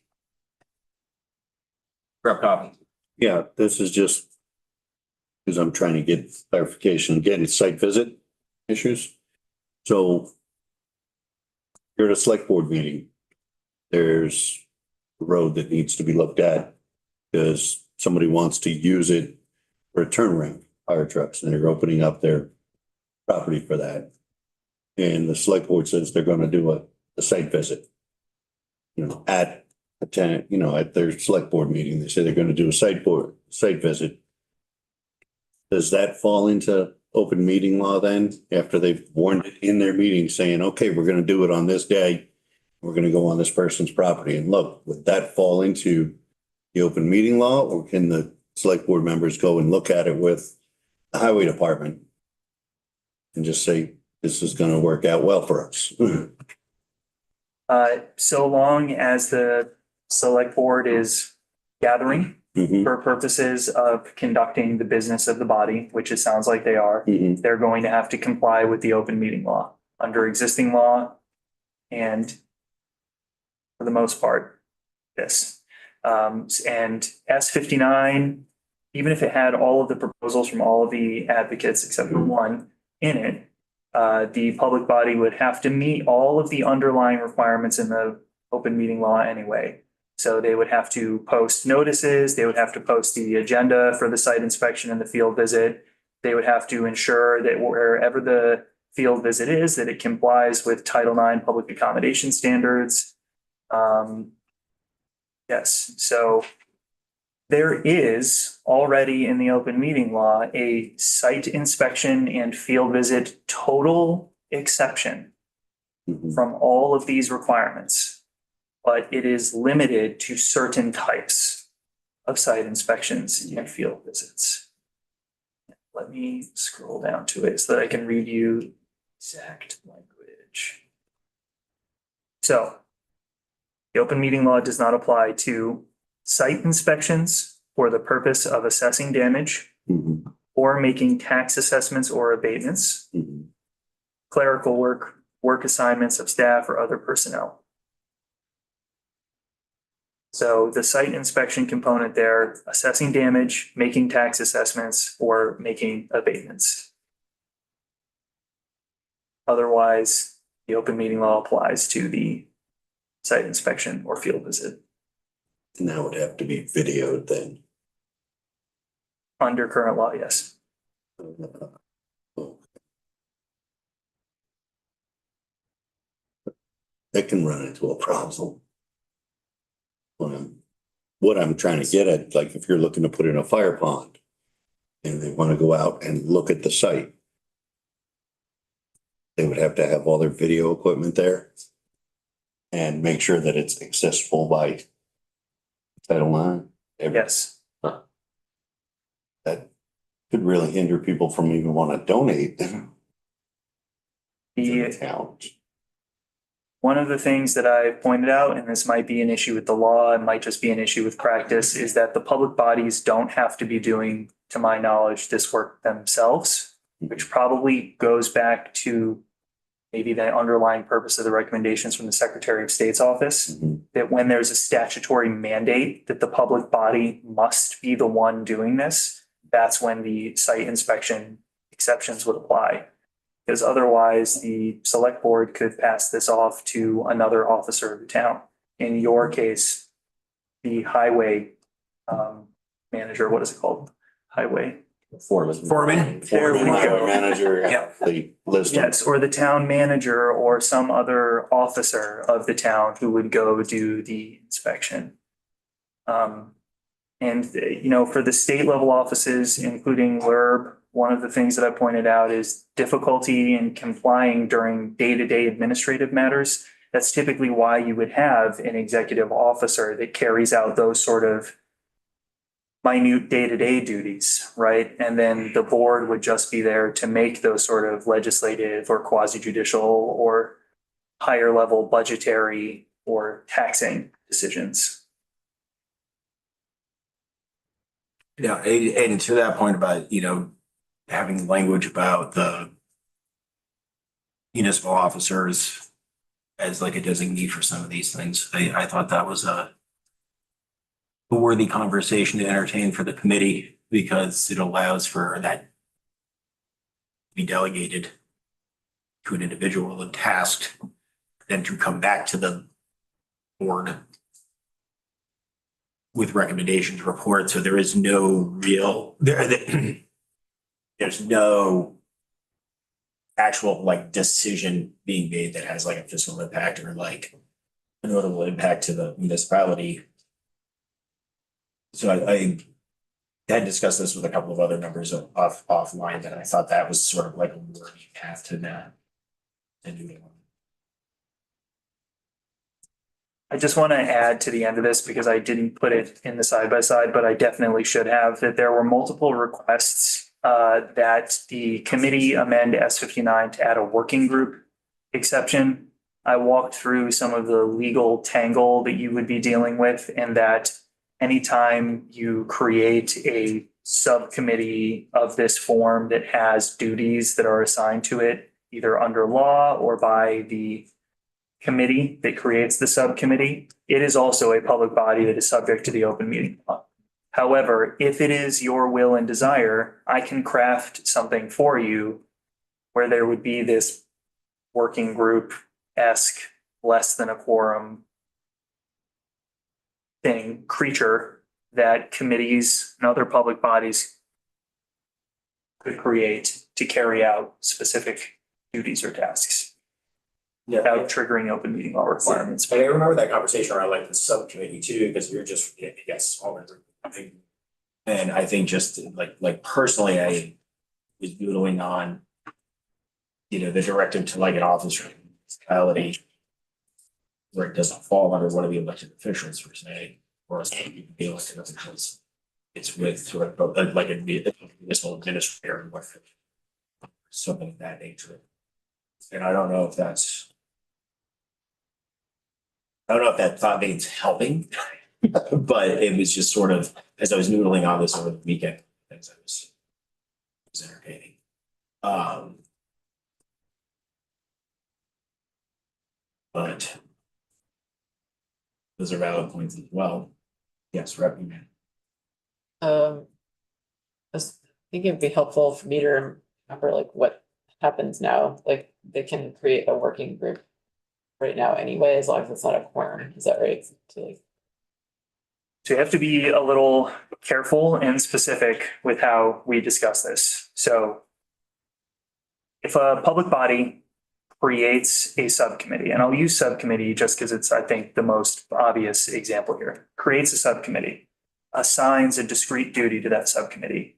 Grab copy. Yeah, this is just because I'm trying to get clarification, again, it's site visit issues. So you're at a select board meeting. There's a road that needs to be looked at because somebody wants to use it for a turnaround, fire trucks, and they're opening up their property for that. And the select board says they're going to do a site visit. At a tenant, at their select board meeting, they say they're going to do a site visit. Does that fall into open meeting law then, after they've warned it in their meeting saying, okay, we're going to do it on this day. We're going to go on this person's property and look, would that fall into the open meeting law, or can the select board members go and look at it with the highway department and just say, this is gonna work out well for us. So long as the select board is gathering Mhm, for purposes of conducting the business of the body, which it sounds like they are, mhm. they're going to have to comply with the open meeting law under existing law. And for the most part, this. And S59, even if it had all of the proposals from all of the advocates except for one in it, the public body would have to meet all of the underlying requirements in the open meeting law anyway. So they would have to post notices, they would have to post the agenda for the site inspection and the field visit. They would have to ensure that wherever the field visit is, that it complies with Title IX public accommodation standards. Yes, so there is already in the open meeting law a site inspection and field visit total exception Mhm. from all of these requirements. But it is limited to certain types of site inspections and field visits. Let me scroll down to it so that I can read you exact language. So the open meeting law does not apply to site inspections for the purpose of assessing damage Mhm, or making tax assessments or abatements, mhm. clerical work, work assignments of staff or other personnel. So the site inspection component there, assessing damage, making tax assessments, or making abatements. Otherwise, the open meeting law applies to the site inspection or field visit And that would have to be videoed then. under current law, yes. That can run into a problem. What I'm trying to get at, like if you're looking to put in a fire pond and they want to go out and look at the site, they would have to have all their video equipment there and make sure that it's accessible by Title IX. Yes. That could really hinder people from even want to donate to the town. One of the things that I pointed out, and this might be an issue with the law, it might just be an issue with practice, is that the public bodies don't have to be doing, to my knowledge, this work themselves, which probably goes back to maybe the underlying purpose of the recommendations from the Secretary of State's office, Mhm. that when there's a statutory mandate that the public body must be the one doing this, that's when the site inspection exceptions would apply. Because otherwise, the select board could pass this off to another officer of the town. In your case, the highway manager, what is it called? Highway. Foreman. There we go. Manager, Yeah. the list. them. Yes, or the town manager or some other officer of the town who would go do the inspection. And, you know, for the state level offices, including LURB, one of the things that I pointed out is difficulty in complying during day-to-day administrative matters. That's typically why you would have an executive officer that carries out those sort of minute day-to-day duties, right? And then the board would just be there to make those sort of legislative or quasi-judicial or higher level budgetary or taxing decisions. Yeah, and to that point about, having language about the municipal officers as like a designee for some of these things, I thought that was a worthy conversation to entertain for the committee because it allows for that to be delegated to an individual and tasked, then to come back to the board with recommendations report. So there is no real, there's no actual like decision being made that has like a fiscal impact or like a notable impact to the municipality. So I had discussed this with a couple of other members offline, and I thought that was sort of like a worthy path to that. I just want to add to the end of this because I didn't put it in the side by side, but I definitely should have, that there were multiple requests that the committee amend S59 to add a working group exception. I walked through some of the legal tangle that you would be dealing with, and that anytime you create a subcommittee of this form that has duties that are assigned to it, either under law or by the committee that creates the subcommittee, it is also a public body that is subject to the open meeting law. However, if it is your will and desire, I can craft something for you where there would be this working group-esque, less than a quorum creature that committees and other public bodies could create to carry out specific duties or tasks Yeah. without triggering open meeting law requirements. But I remember that conversation around like the subcommittee too, because you're just, yes, smaller group. And I think just like personally, I was doodling on, the directive to like an office or municipality where it doesn't fall under one of the elected officials per se, or the elected officials. It's with sort of like a municipal administrator or whatever. Something of that nature. And I don't know if that thought needs helping, but it was just sort of, as I was noodling on this over the weekend, things I was entertaining. But those are valid points as well. Yes, Rep. I was thinking it'd be helpful for me to remember like what happens now, like they can create a working group right now anyway, as long as it's not a quorum, is that right? So you have to be a little careful and specific with how we discuss this. So if a public body creates a subcommittee, and I'll use subcommittee just because it's, I think, the most obvious example here, creates a subcommittee, assigns a discrete duty to that subcommittee.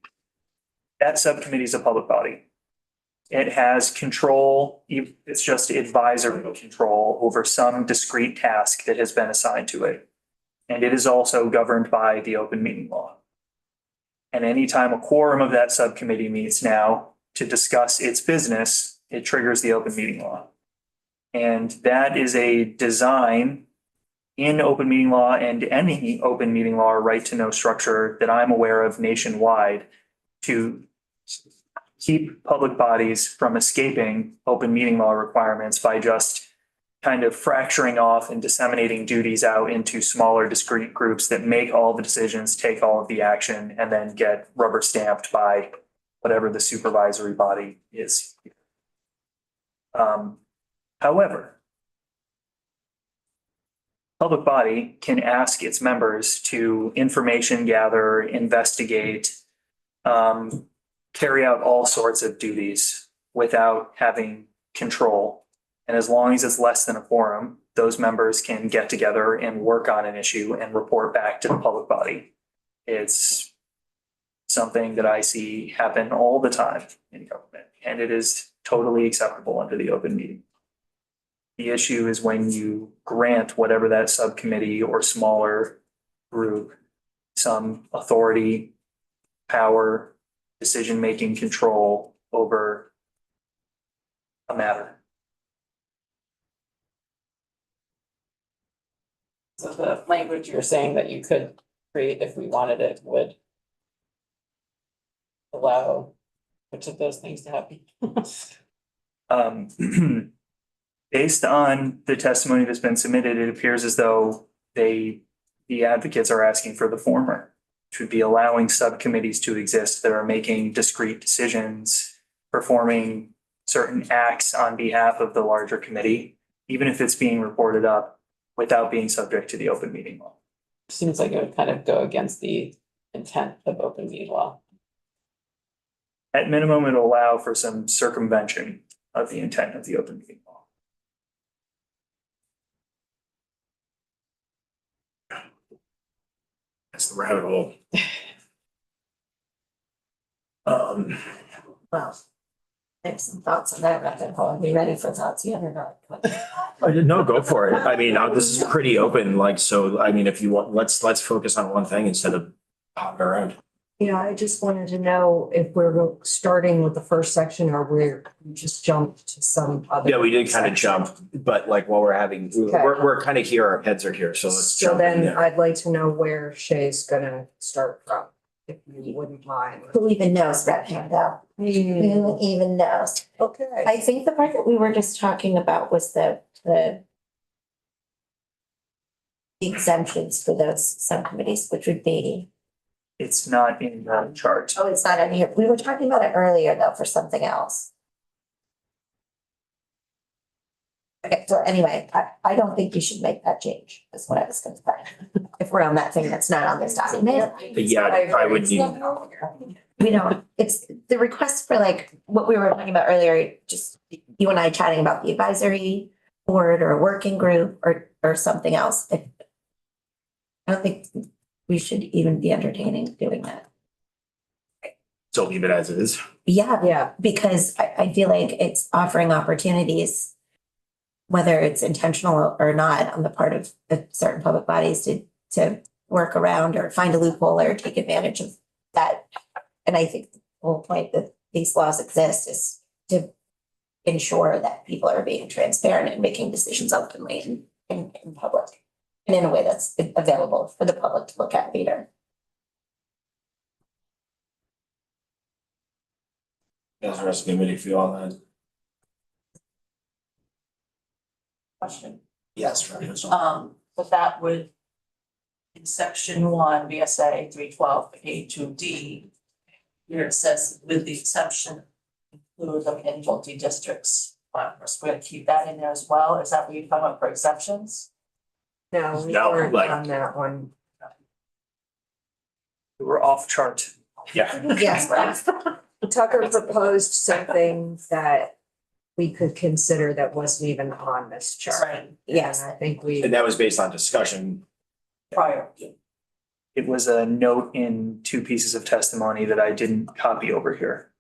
That subcommittee is a public body. It has control, it's just advisory control over some discrete task that has been assigned to it. And it is also governed by the open meeting law. And anytime a quorum of that subcommittee meets now to discuss its business, it triggers the open meeting law. And that is a design in open meeting law and any open meeting law right to know structure that I'm aware of nationwide to keep public bodies from escaping open meeting law requirements by just kind of fracturing off and disseminating duties out into smaller discrete groups that make all the decisions, take all of the action, and then get rubber stamped by whatever the supervisory body is. However, public body can ask its members to information gather, investigate, carry out all sorts of duties without having control. And as long as it's less than a quorum, those members can get together and work on an issue and report back to the public body. It's something that I see happen all the time in government, and it is totally acceptable under the open meeting. The issue is when you grant whatever that subcommittee or smaller group some authority, power, decision-making control over a matter. So the language you're saying that you could create if we wanted it would allow which of those things to happen? Based on the testimony that's been submitted, it appears as though the advocates are asking for the former, which would be allowing subcommittees to exist that are making discrete decisions, performing certain acts on behalf of the larger committee, even if it's being reported up without being subject to the open meeting law. Seems like it would kind of go against the intent of open meeting law. At minimum, it'll allow for some circumvention of the intent of the open meeting law. That's the rabbit hole. Well, I have some thoughts on that rabbit hole. Are we ready for thoughts yet or not? I didn't know, go for it. I mean, this is pretty open, like, so, I mean, if you want, let's focus on one thing instead of hopping around. Yeah, I just wanted to know if we're starting with the first section or we're just jumped to some other. Yeah, we did kind of section. jump, but like while we're having, we're kind of here, our heads are here, so let's So jump in then there. I'd like to know where Shay's gonna start from, if you wouldn't mind. Who even knows Red Hand though? Who even knows? Okay. I think the part that we were just talking about was the exemptions for those subcommittees, which would be, It's not in the chart. oh, it's not in here. We were talking about it earlier though for something else. Okay, so anyway, I don't think you should make that change, is what I was gonna say. If we're on that thing that's not on this document. But yeah, I would need, We don't, it's the request for like what we were talking about earlier, just you and I chatting about the advisory board or a working group or something else. I don't think we should even be entertaining doing that. so leave it as is. Yeah, Yeah, because I feel like it's offering opportunities, whether it's intentional or not on the part of certain public bodies to work around or find a loophole or take advantage of that. And I think the whole point that these laws exist is to ensure that people are being transparent and making decisions openly in public. And in a way that's available for the public to look at later. How's the rest of the committee feel on that? Question. Yes, right. But that would, in section one, VSA 312A2D, here it says with the exception include them in multi-districts. We're gonna keep that in there as well. Is that what you're talking about for exceptions? no, we No, weren't like- on that one. We're off chart. Yeah, Yes, Tucker proposed something that we could consider that wasn't even on this chart. Right, yes. And I think we. and that was based on discussion. prior. It was a note in two pieces of testimony that I didn't copy over here.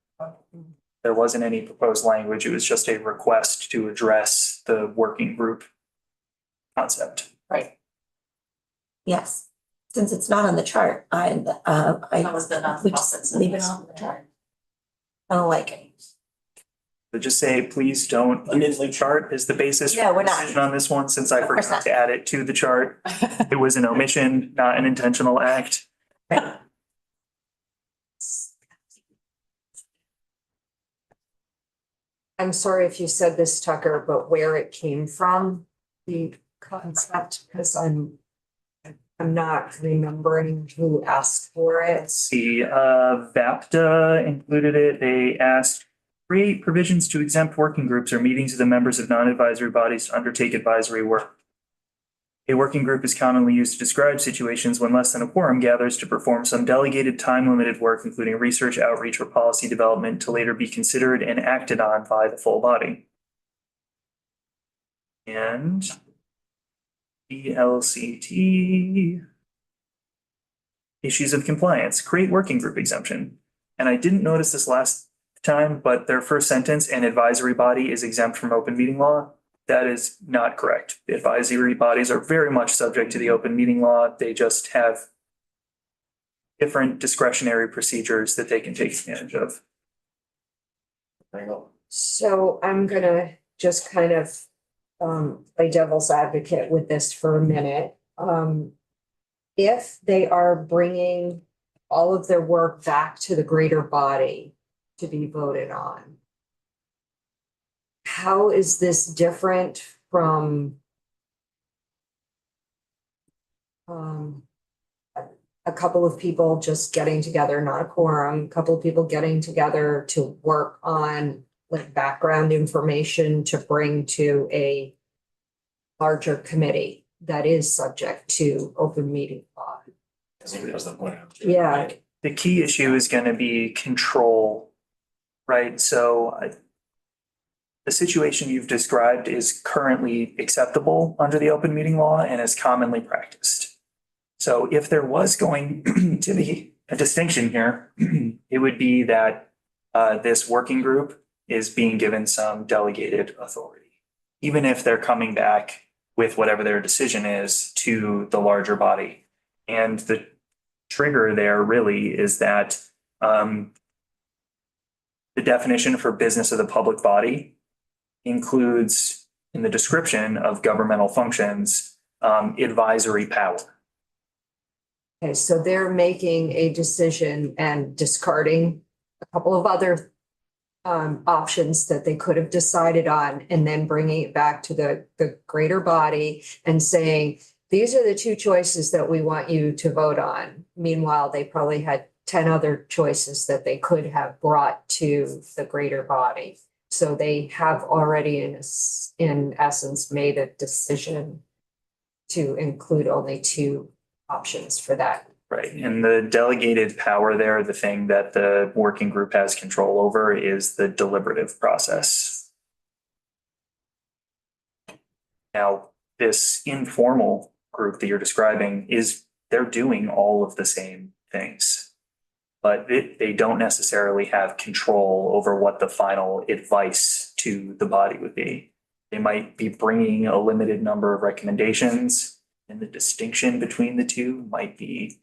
There wasn't any proposed language. It was just a request to address the working group concept. Right. Yes, since it's not on the chart, That was the we just leave it on the chart. I don't like it. So just say, please don't use the chart as the basis Yeah, for we're the not. decision on this one, since I Of course forgot not. to add it to the chart. It was an omission, not an intentional act. I'm sorry if you said this, Tucker, but where it came from, the concept, because I'm not remembering who asked for it. The VAPTA included it. They asked, create provisions to exempt working groups or meetings of the members of non-advisory bodies to undertake advisory work. A working group is commonly used to describe situations when less than a quorum gathers to perform some delegated time-limited work, including research, outreach, or policy development to later be considered and acted on by the full body. And ELCT. Issues of compliance, create working group exemption. And I didn't notice this last time, but their first sentence, an advisory body is exempt from open meeting law. That is not correct. The advisory bodies are very much subject to the open meeting law. They just have different discretionary procedures that they can take advantage of. So I'm gonna just kind of play devil's advocate with this for a minute. If they are bringing all of their work back to the greater body to be voted on, how is this different from a couple of people just getting together, not a quorum, a couple of people getting together to work on like background information to bring to a larger committee that is subject to open meeting law? Yeah. The key issue is going to be control, right? So the situation you've described is currently acceptable under the open meeting law and is commonly practiced. So if there was going to be a distinction here, it would be that this working group is being given some delegated authority, even if they're coming back with whatever their decision is to the larger body. And the trigger there really is that the definition for business of the public body includes in the description of governmental functions, advisory power. Okay, so they're making a decision and discarding a couple of other options that they could have decided on, and then bringing it back to the greater body and saying, these are the two choices that we want you to vote on. Meanwhile, they probably had 10 other choices that they could have brought to the greater body. So they have already in essence made a decision to include only two options for that. Right, and the delegated power there, the thing that the working group has control over is the deliberative process. Now, this informal group that you're describing they're doing all of the same things. But they don't necessarily have control over what the final advice to the body would be. They might be bringing a limited number of recommendations, and the distinction between the two might be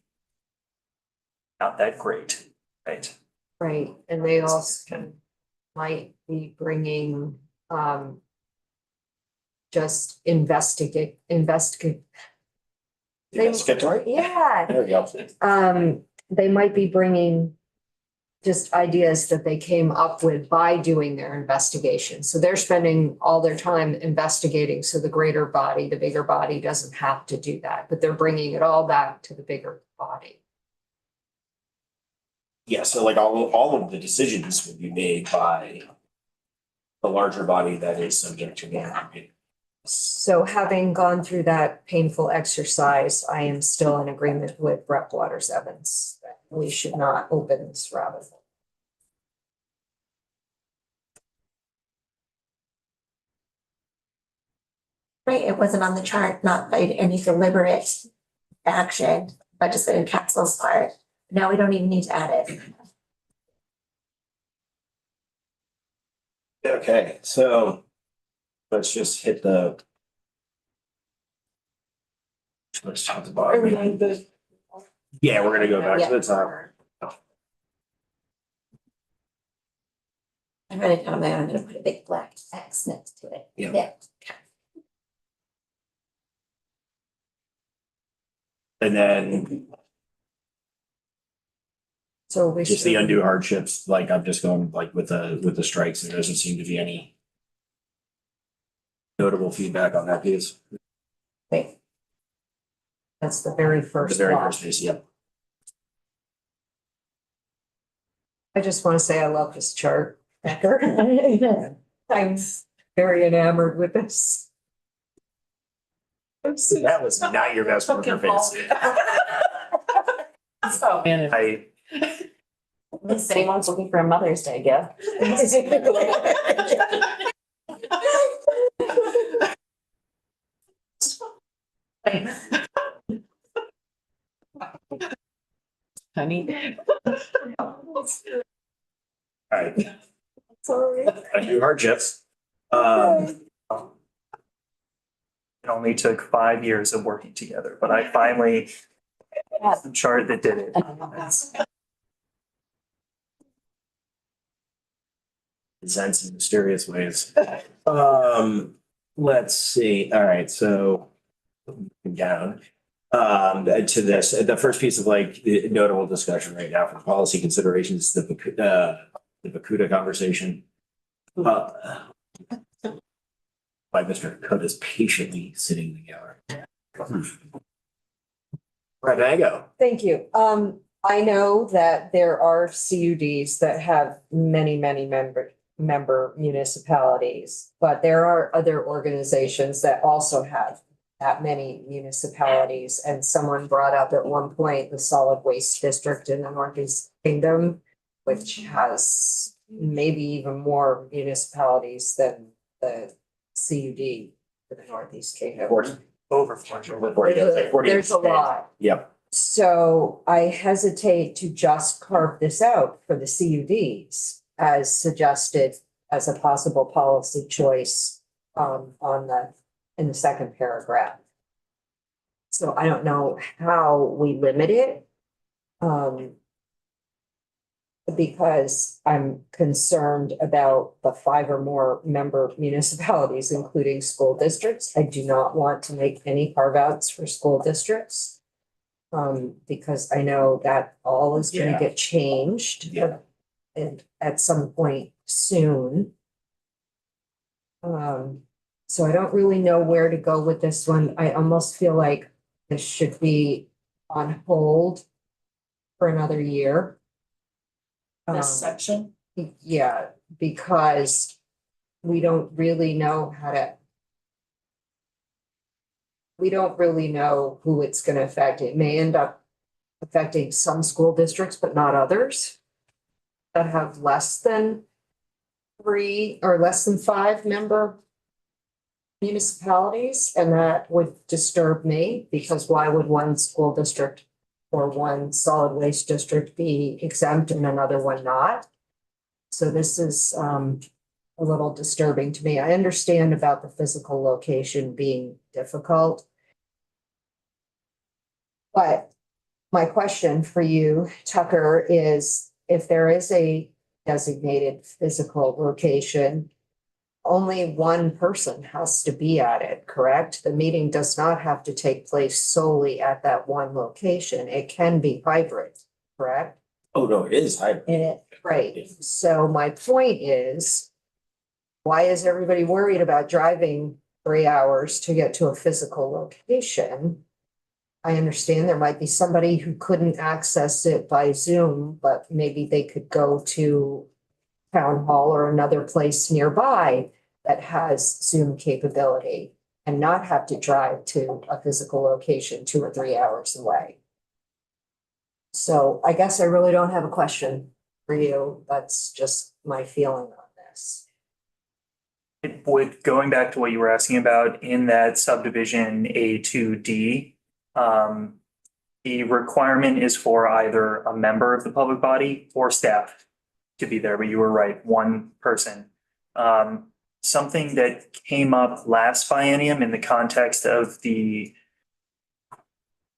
not that great, right? Right, and they also might be bringing just investigate. Investigatory? Yeah, There we go. they might be bringing just ideas that they came up with by doing their investigation. So they're spending all their time investigating. So the greater body, the bigger body doesn't have to do that, but they're bringing it all back to the bigger body. Yeah, so like all of the decisions will be made by the larger body that is subject to one. So having gone through that painful exercise, I am still in agreement with Rep. Waters Evans. That we should not open this rabbit hole. Right, it wasn't on the chart, not by any deliberate action, but just in council's part. Now we don't even need to add it. Okay, so let's just hit the. Let's talk about. Yeah, we're gonna go back to the top. I wrote it down there, I'm gonna put a big black X next to it. Yeah. And then So we just the should- undue hardships, like I'm just going like with the strikes, there doesn't seem to be any notable feedback on that piece. Wait. That's the very The first very one. first piece, yep. I just want to say I love this chart, Becker. I'm very enamored with this. That was not your best poker face. So, And If anyone's looking for a Mother's Day gift. honey, Alright, Sorry. undue hardships. It only took 5 years of working together, but I finally had the chart that did it. Presents in mysterious ways. Let's see, alright, so down. To this, the first piece of like notable discussion right now for policy considerations, the Bakuda conversation. By Mr. Koda's patiently sitting in the gallery. Right, there you go. Thank you. I know that there are CUDs that have many member municipalities, but there are other organizations that also have that many municipalities. And someone brought up at one point the solid waste district in the Northeast Kingdom, which has maybe even more municipalities than the CUD for the Northeast Kingdom. Over 400. There's a lot. Yep. So I hesitate to just carve this out for the CUDs as suggested as a possible policy choice in the second paragraph. So I don't know how we limit it. Because I'm concerned about the 5 or more member municipalities, including school districts. I do not want to make any carve outs for school districts. Because I know that all is gonna Yeah. get changed. Yeah. And at some point soon. So I don't really know where to go with this one. I almost feel like this should be on hold for another year. This Um, section, Yeah, because we don't really know how to. We don't really know who it's gonna affect. It may end up affecting some school districts, but not others. That have less than 3 or less than 5 member municipalities, and that would disturb me, because why would one school district or one solid waste district be exempt and another one not? So this is a little disturbing to me. I understand about the physical location being difficult. But my question for you, Tucker, is if there is a designated physical location, only one person has to be at it, correct? The meeting does not have to take place solely at that one location. It can be hybrid, correct? Oh, no, it is hybrid. Right, so my point is, why is everybody worried about driving 3 hours to get to a physical location? I understand there might be somebody who couldn't access it by Zoom, but maybe they could go to town hall or another place nearby that has Zoom capability and not have to drive to a physical location 2 or 3 hours away. So I guess I really don't have a question for you. That's just my feeling on this. It would, going back to what you were asking about in that subdivision A2D, the requirement is for either a member of the public body or staff to be there, but you were right, one person. Something that came up last biennium in the context of the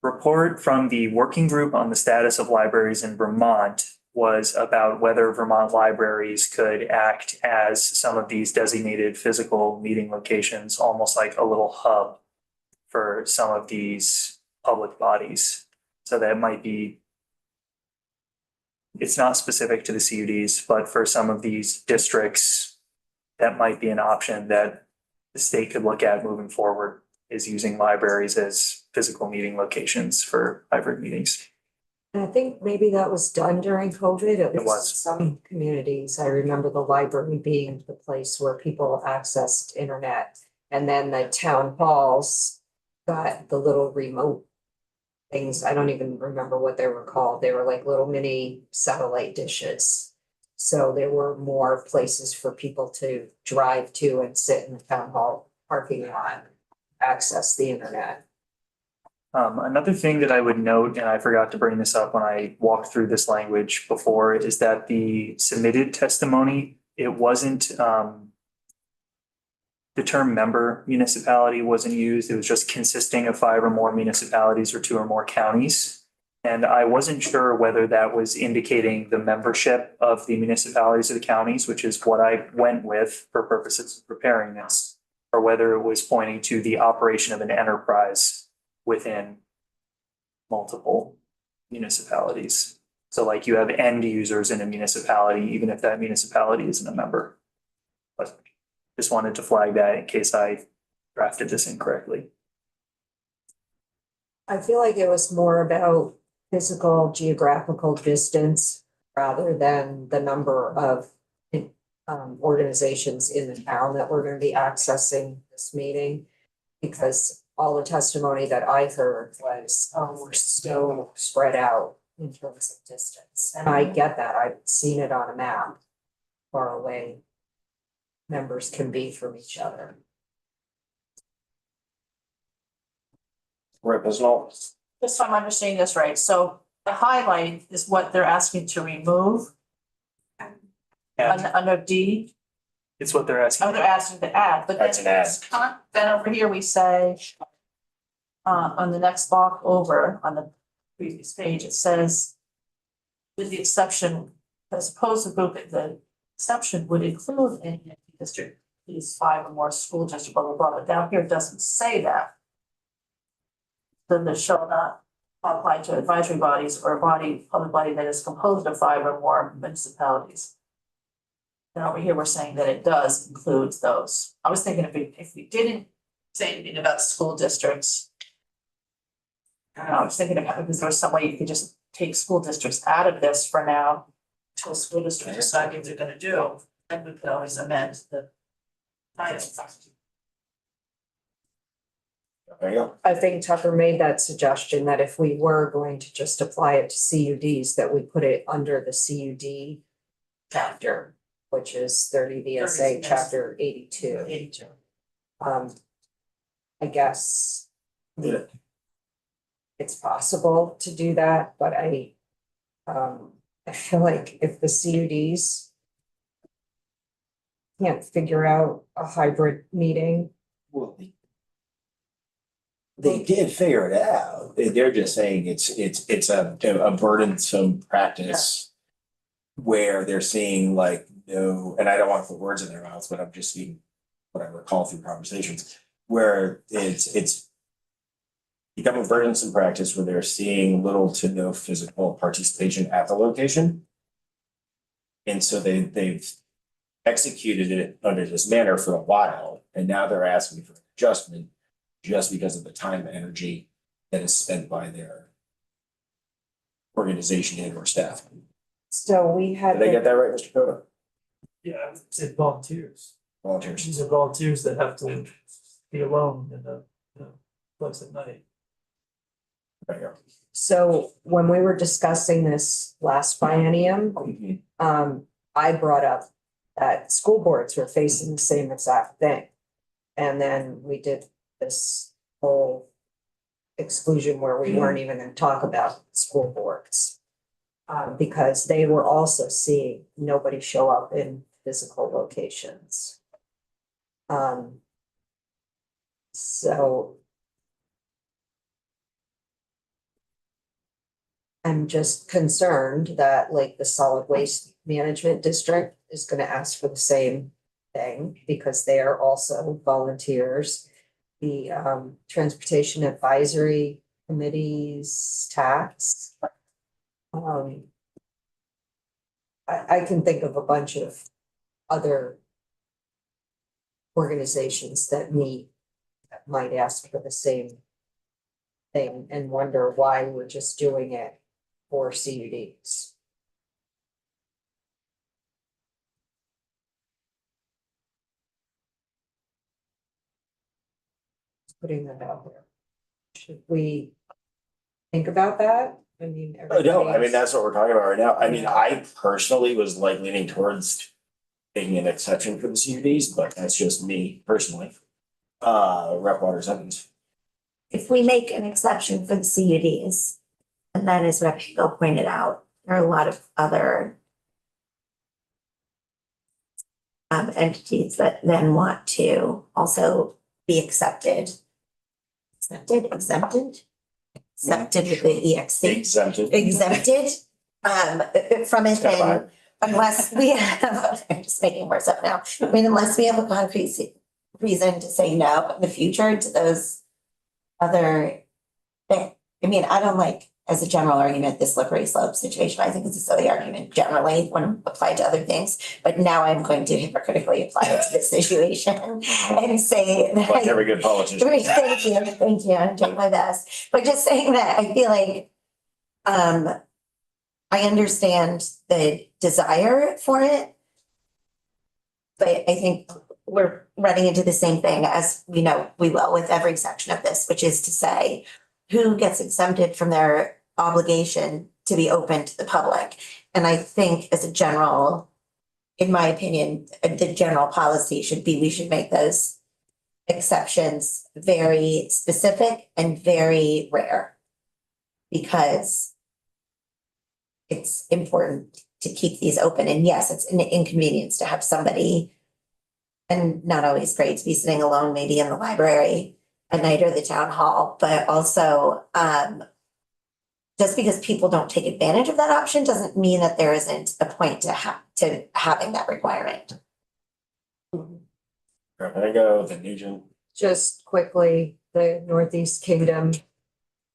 report from the working group on the status of libraries in Vermont was about whether Vermont libraries could act as some of these designated physical meeting locations, almost like a little hub for some of these public bodies. So that might be, it's not specific to the CUDs, but for some of these districts, that might be an option that the state could look at moving forward, is using libraries as physical meeting locations for hybrid meetings. And I think maybe that was done during COVID, at least in was. some communities. I remember the library being the place where people accessed internet. And then the town halls got the little remote things. I don't even remember what they were called. They were like little mini satellite dishes. So there were more places for people to drive to and sit in the town hall parking lot, access the internet. Another thing that I would note, and I forgot to bring this up when I walked through this language before, is that the submitted testimony, it wasn't, the term member municipality wasn't used. It was just consisting of 5 or more municipalities or 2 or more counties. And I wasn't sure whether that was indicating the membership of the municipalities or the counties, which is what I went with for purposes of preparing this, or whether it was pointing to the operation of an enterprise within multiple municipalities. So like you have end users in a municipality, even if that municipality isn't a member. But just wanted to flag that in case I drafted this incorrectly. I feel like it was more about physical geographical distance rather than the number of organizations in the town that were going to be accessing this meeting. Because all the testimony that I heard was, we're so spread out in terms of distance. And I get that. I've seen it on a map, far away members can be from each other. Representative. just so I'm understanding this right, so the highlight is what they're asking to remove And under D. it's what they're asking. Oh, they're asking to add, but then That's an add. then over here we say, on the next block over, on the previous page, it says, with the exception, as opposed to group, the exception would include any empty district, these 5 or more school district, blah, blah, blah, but down here it doesn't say that. Then the shall not apply to advisory bodies or a body, public body that is composed of 5 or more municipalities. And over here, we're saying that it does include those. I was thinking if we didn't say anything about school districts. I don't know, I was thinking about it because there was some way you could just take school districts out of this for now. Until school districts decide what they're gonna do, and we could always amend the title. There you go. I think Tucker made that suggestion that if we were going to just apply it to CUDs, that we put it under the CUD chapter, which is 30 VSA 30, chapter 82. 82. I guess it's possible to do that, but I feel like if the CUDs can't figure out a hybrid meeting, Well, they did figure it out. They're just saying it's a burdensome practice where they're seeing like no, and I don't want to put words in their mouths, but I'm just seeing what I recall through conversations where it's become a burdensome practice where they're seeing little to no physical participation at the location. And so they've executed it under this manner for a while, and now they're asking for adjustment just because of the time and energy that is spent by their organization and or staff. so we had. Did I get that right, Mr. Cota? Yeah, I would say volunteers. Volunteers. These are volunteers that have to be alone in a place at night. There you go. So when we were discussing this last biennium, I brought up that school boards were facing the same exact thing. And then we did this whole exclusion where we weren't even gonna talk about school boards. Because they were also seeing nobody show up in physical locations. So I'm just concerned that like the solid waste management district is gonna ask for the same thing because they are also volunteers. The transportation advisory committees tax. I can think of a bunch of other organizations that might ask for the same thing and wonder why we're just doing it for CUDs. Putting that out there. Should we think about that? I mean. No, I mean, everybody's- that's what we're talking about right now. I mean, I personally was like leaning towards taking an exception for the CUDs, but that's just me personally. Rep. Waters Evans. If we make an exception for the CUDs, and that is what Bill pointed out, there are a lot of other entities that then want to also be exempted with the EXC, Exempted. exempted from it, It's got and five. unless we have, I'm just making words up now. I mean, unless we have a concrete reason to say no in the future to those other. I mean, I don't like, as a general argument, this slippery slope situation. I think it's a silly argument generally when applied to other things. But now I'm going to hypocritically apply it to this situation and say that. Like every good politician. Thank you, I'm doing my best. But just saying that, I feel like I understand the desire for it. But I think we're running into the same thing as we know we will with every section of this, which is to say who gets exempted from their obligation to be open to the public. And I think as a general, in my opinion, the general policy should be, we should make those exceptions very specific and very rare. Because it's important to keep these open. And yes, it's an inconvenience to have somebody, and not always great to be sitting alone, maybe in the library at night or the town hall, but also just because people don't take advantage of that option doesn't mean that there isn't a point to having that requirement. I go, the Nugent. Just quickly, the Northeast Kingdom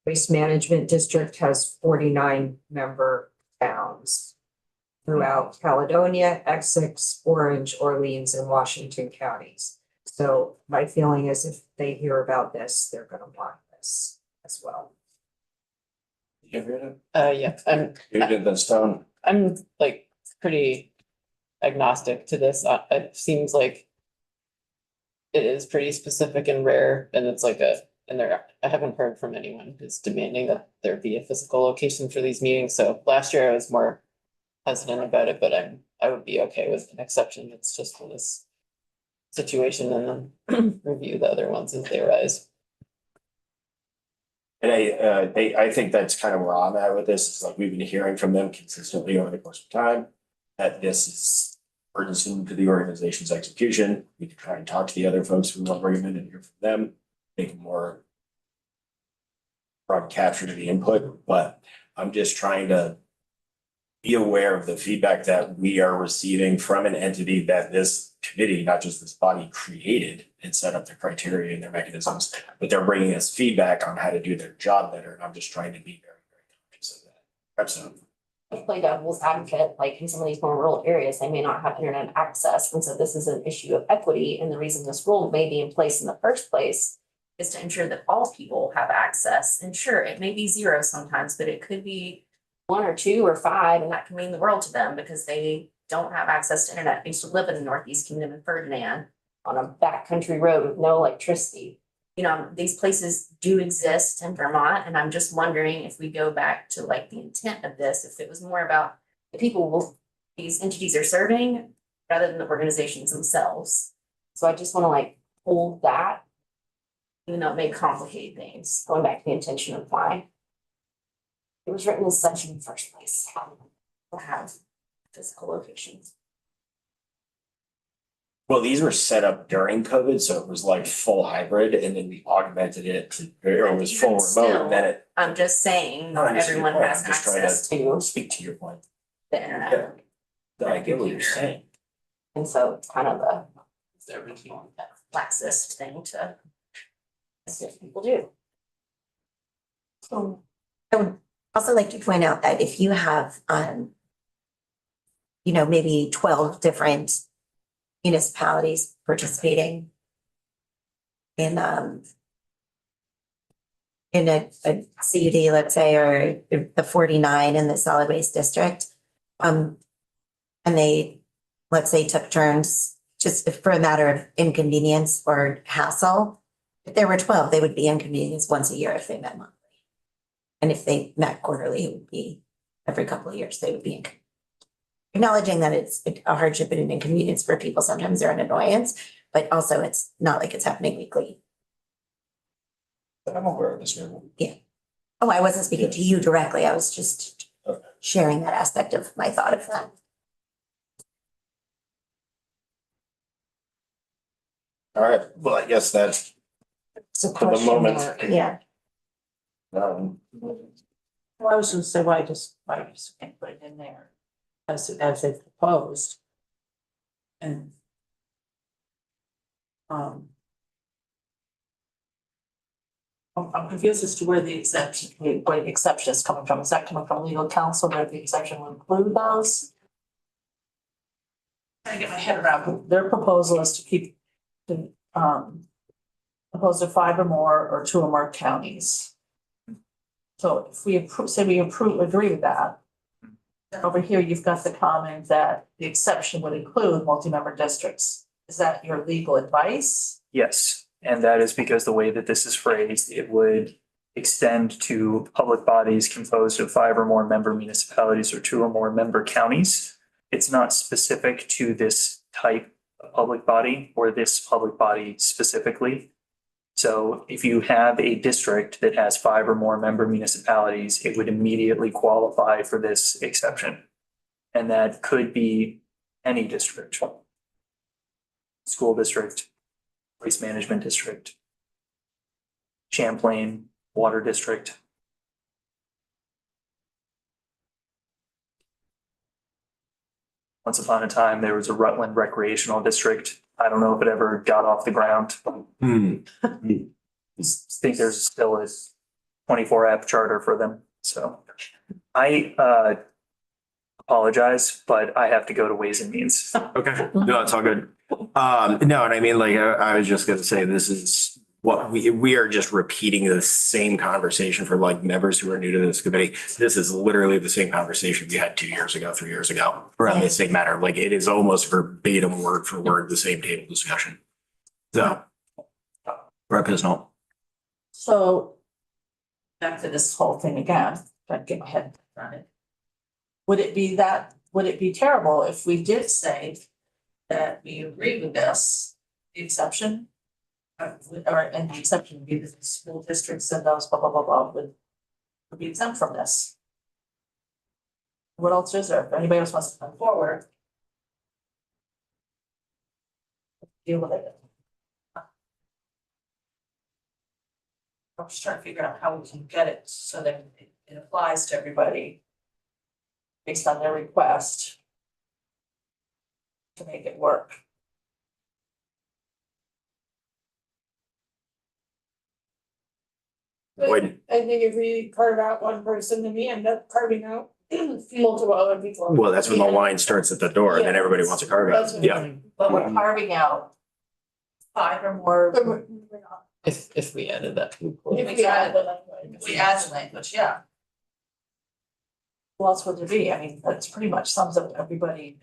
Waste Management District has 49 member towns throughout Caledonia, Essex, Orange, Orleans, and Washington counties. So my feeling is if they hear about this, they're gonna want this as well. You hear that? Yeah, Nugent and Stone. I'm like pretty agnostic to this. It seems like it is pretty specific and rare, and it's like I haven't heard from anyone who's demanding that there be a physical location for these meetings. So last year I was more hesitant about it, but I would be okay with an exception. It's just for this situation, and then review the other ones as they arise. And I think that's kind of where I'm at with this, is like, we've been hearing from them consistently over the course of time that this is burdensome to the organization's execution. We can try and talk to the other folks who want to bring them in and hear from them, make it more broad capture to the input, but I'm just trying to be aware of the feedback that we are receiving from an entity that this committee, not just this body, created and set up their criteria and their mechanisms, but they're bringing us feedback on how to do their job better. And I'm just trying to be very, very conscious of that. Absolutely. Play devil's advocate, like in some of these more rural areas, they may not have internet access, and so this is an issue of equity, and the reason this rule may be in place in the first place is to ensure that all people have access. And sure, it may be 0 sometimes, but it could be 1 or 2 or 5, and that can mean the world to them because they don't have access to internet. I used to live in the Northeast Kingdom in Ferdinand on a backcountry road with no electricity. You know, these places do exist in Vermont, and I'm just wondering if we go back to like the intent of this, if it was more about the people these entities are serving rather than the organizations themselves. So I just want to like hold that, even though it may complicate things, going back to the intention of why it was written as such in the first place, to have physical locations. Well, these were set up during COVID, so it was like full hybrid, and then we augmented it to, or it was full remote, and then it. I'm just saying, No, I not understand your everyone point. has I'm just trying to access to Speak to your point. the internet. I get what you're saying. And so it's kind of a laxist thing to that's what people do. So I would also like to point out that if you have, maybe 12 different municipalities participating in a CUD, let's say, or the 49 in the solid waste district, and they, let's say, took turns just for a matter of inconvenience or hassle. If there were 12, they would be inconvenienced once a year if they met monthly. And if they met quarterly, it would be every couple of years, they would be acknowledging that it's a hardship and an inconvenience for people. Sometimes they're an annoyance, but also it's not like it's happening weekly. But I'm aware of this rule. Oh, I wasn't speaking to you directly. I was just Okay. sharing that aspect of my thought of that. All right, well, I guess that's, It's a For the question moment. mark. Yeah. Well, I was gonna say, why just can't put it in there as they proposed. And. I'm confused as to where the exception, where the exception is coming from. Is that coming from legal counsel that the exception will include those? Trying to get my head around, their proposal is to keep the, opposed to 5 or more or 2 or more counties. So if we approve, say we agree with that. Then over here, you've got the comment that the exception would include multi-member districts. Is that your legal advice? Yes, and that is because the way that this is phrased, it would extend to public bodies composed of 5 or more member municipalities or 2 or more member counties. It's not specific to this type of public body or this public body specifically. So if you have a district that has 5 or more member municipalities, it would immediately qualify for this exception. And that could be any district. School district, waste management district, Champlain Water District. once upon a time, there was a Rutland recreational district. I don't know if it ever got off the ground, but Hmm. I think there's still a 24 app charter for them. So I apologize, but I have to go to Ways and Means. Okay, no, it's all good. No, and I mean, like, I was just gonna say, this is what we are just repeating the same conversation for like members who are new to this committee. This is literally the same conversation we had 2 years ago, 3 years ago, around the same matter. Like, it is almost verbatim, word for word, the same table discussion. So. Rep is not. So back to this whole thing again, trying to get my head around it. Would it be terrible if we did say that we agree with this, the exception? And the exception would be the school districts and those blah, blah, blah, blah, would be exempt from this. What else is there? If anybody else wants to come forward. Deal with it. I'm just trying to figure out how we can get it so that it applies to everybody. Based on their request. To make it work. When- I think if we carve out one person, then we end up carving out multiple other people. Well, that's when the line starts at the door, and then everybody wants to carve That's out. what Yeah. I mean. But we're carving out 5 or more. But we're not. If we added that. If we add the language. If we add the language, yeah. Who else would there be? I mean, that's pretty much sums up everybody.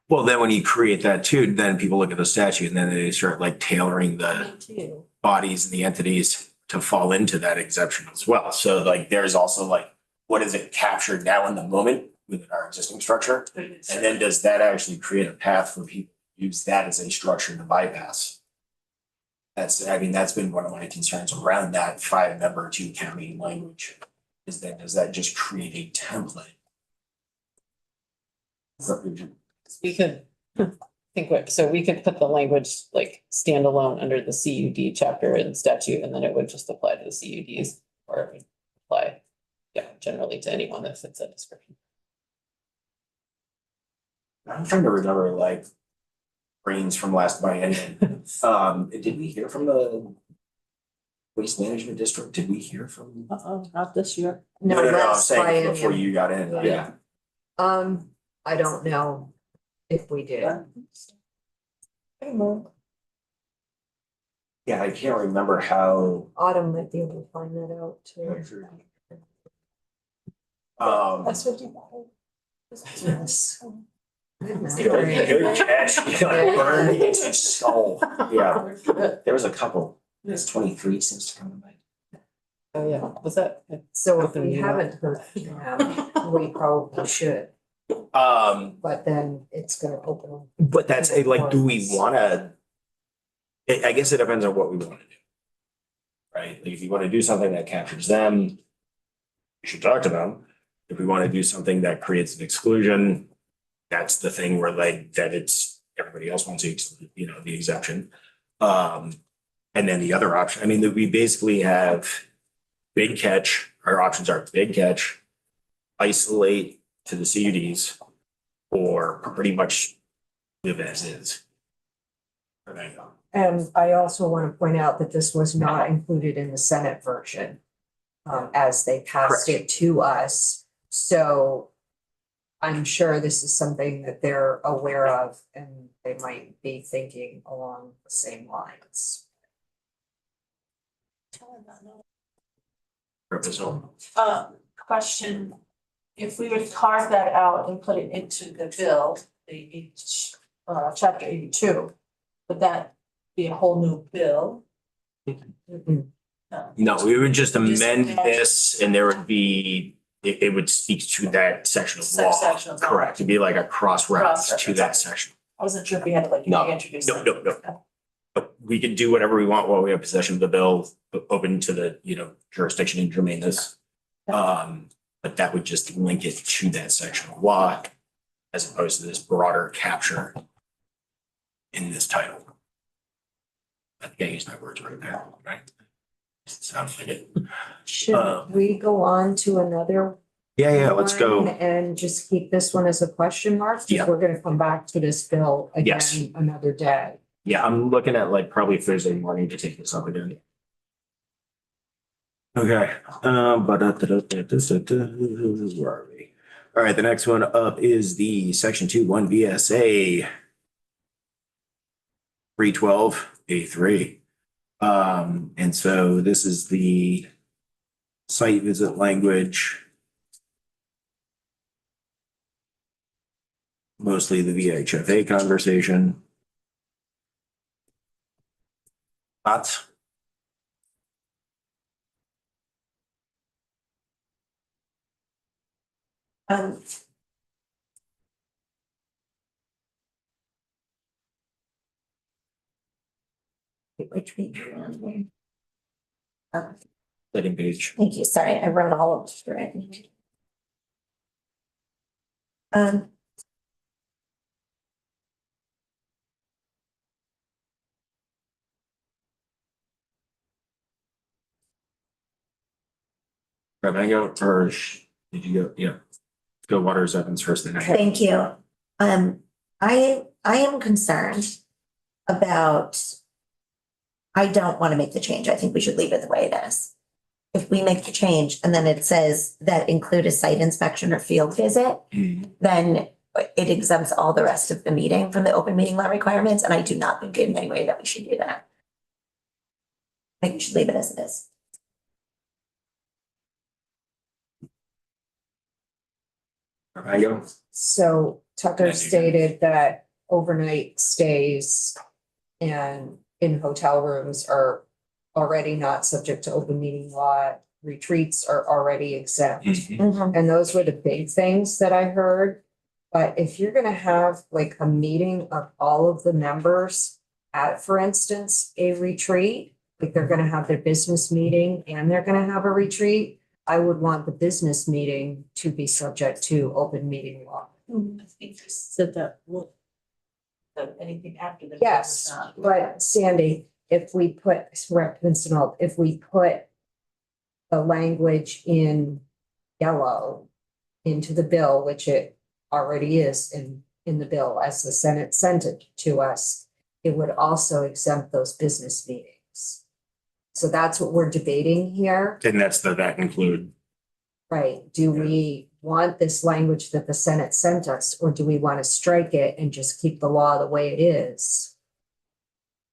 Well, then when you create that too, then people look at the statute and then they start like tailoring the Me too. bodies and the entities to fall into that exception as well. So like, there's also like, what is it captured now in the moment within our existing structure? And then does that actually create a path for people to use that as a structure to bypass? I mean, that's been one of my concerns around that 5-member 2-county language. Is that, does that just create a template? We could so we could put the language like standalone under the CUD chapter and statute, and then it would just apply to the CUDs, or it would apply, yeah, generally to anyone that fits that description. I'm trying to remember like brains from last biennium. Did we hear from the Waste Management District? Did we hear from? Not this year. No, I'm last saying before biennium. you got in, yeah. I don't know if we did. Yeah, I can't remember how, Autumn might be able to find that out too. That's 55. Yes. good catch. Burned into soul. Yeah, there was a couple. It's 23 seems to come to mind. Oh, yeah, was that? So if Open we meeting. haven't heard from them, we probably should, but then it's gonna open. But that's like, do we wanna? I guess it depends on what we wanna do. Right? Like, if you wanna do something that captures them, you should talk to them. If we wanna do something that creates an exclusion, that's the thing where like, that it's, everybody else wants to exclude, you know, the exemption. And then the other option, I mean, that we basically have big catch, our options are big catch, isolate to the CUDs, or pretty much live as is. And I also want to point out that this was not included in the Senate version. As they passed it to us, so. I'm sure this is something that they're aware of and they might be thinking along the same lines. Question, if we would carve that out and put it into the bill, the chapter 82, would that be a whole new bill? Mhm. No, we would just amend Just- this and there would be, it would speak to that section of law. Section of law. Correct, it'd be like a cross reference to Cross-reference. that section. I wasn't sure if we had to like No, reintroduce. no, it. no. But we can do whatever we want while we have possession of the bill, open to the, you know, jurisdiction and germaneness. But that would just link it to that section of law as opposed to this broader capture in this title. I can't use my words right now, right? Sounds like it. Should we go on to another Yeah, let's one go. and just keep this one as a question mark? 'Cause Yeah. we're gonna come back to this bill Yes. again another day. Yeah, I'm looking at like probably Thursday morning to take this up again. Okay, where are we? All right, the next one up is the section 2(1) VSA 312A3. And so this is the site visit language. Mostly the VHFA conversation. Thoughts? Um. Which page are you on here? Second page. Thank you, sorry, I wrote all of it. Um. Can I go first? Did you go? Yeah. Go Waters Evans first. Then Thank you. I am concerned about. I don't want to make the change. I think we should leave it the way it is. If we make the change and then it says that include a site inspection or field visit, then it exempts all the rest of the meeting from the open meeting law requirements, and I do not think in any way that we should do that. I think we should leave it as it is. I go. So Tucker Yeah, you- stated that overnight stays and in hotel rooms are already not subject to open meeting law. Retreats are already exempt. And those were the big things that I heard. But if you're gonna have like a meeting of all of the members at, for instance, a retreat, like they're gonna have their business meeting and they're gonna have a retreat, I would want the business meeting to be subject to open meeting law. I think you said that, well, anything after the. Yes, but Sandy, if we put, if we put the language in yellow into the bill, which it already is in the bill as the Senate sent it to us, it would also exempt those business meetings. So that's what we're debating here, And that's that include. right? Do we want this language that the Senate sent us, or do we want to strike it and just keep the law the way it is?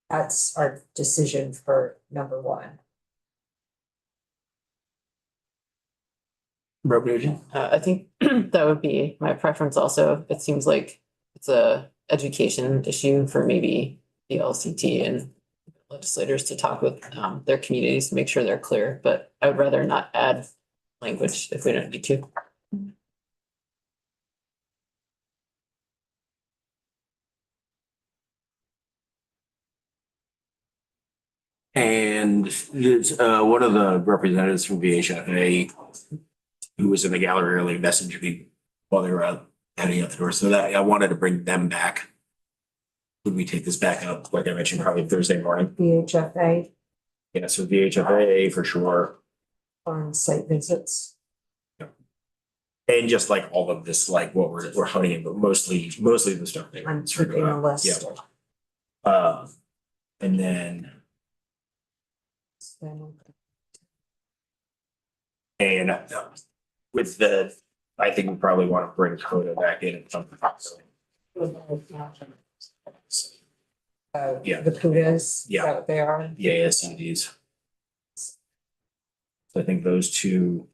That's our decision for number one. I think that would be my preference also. It seems like it's a education issue for maybe the LCT and legislators to talk with their communities to make sure they're clear, but I would rather not add language if we don't need to. And there's one of the representatives from VHFA who was in the gallery early messaged me while they were out heading out the door. So that I wanted to bring them back. Would we take this back up, like I mentioned, probably Thursday morning? VHFA Yeah, so VHFA for sure. on site visits. And just like all of this, like what we're hunting, but mostly the stuff they were I'm concerned keeping a about. list. Yeah. And then, and with the, I think we probably want to bring Coda back in at some point. Yeah. The PUDAs. Yeah. Is that what they are? The ASCDs. So I think those two,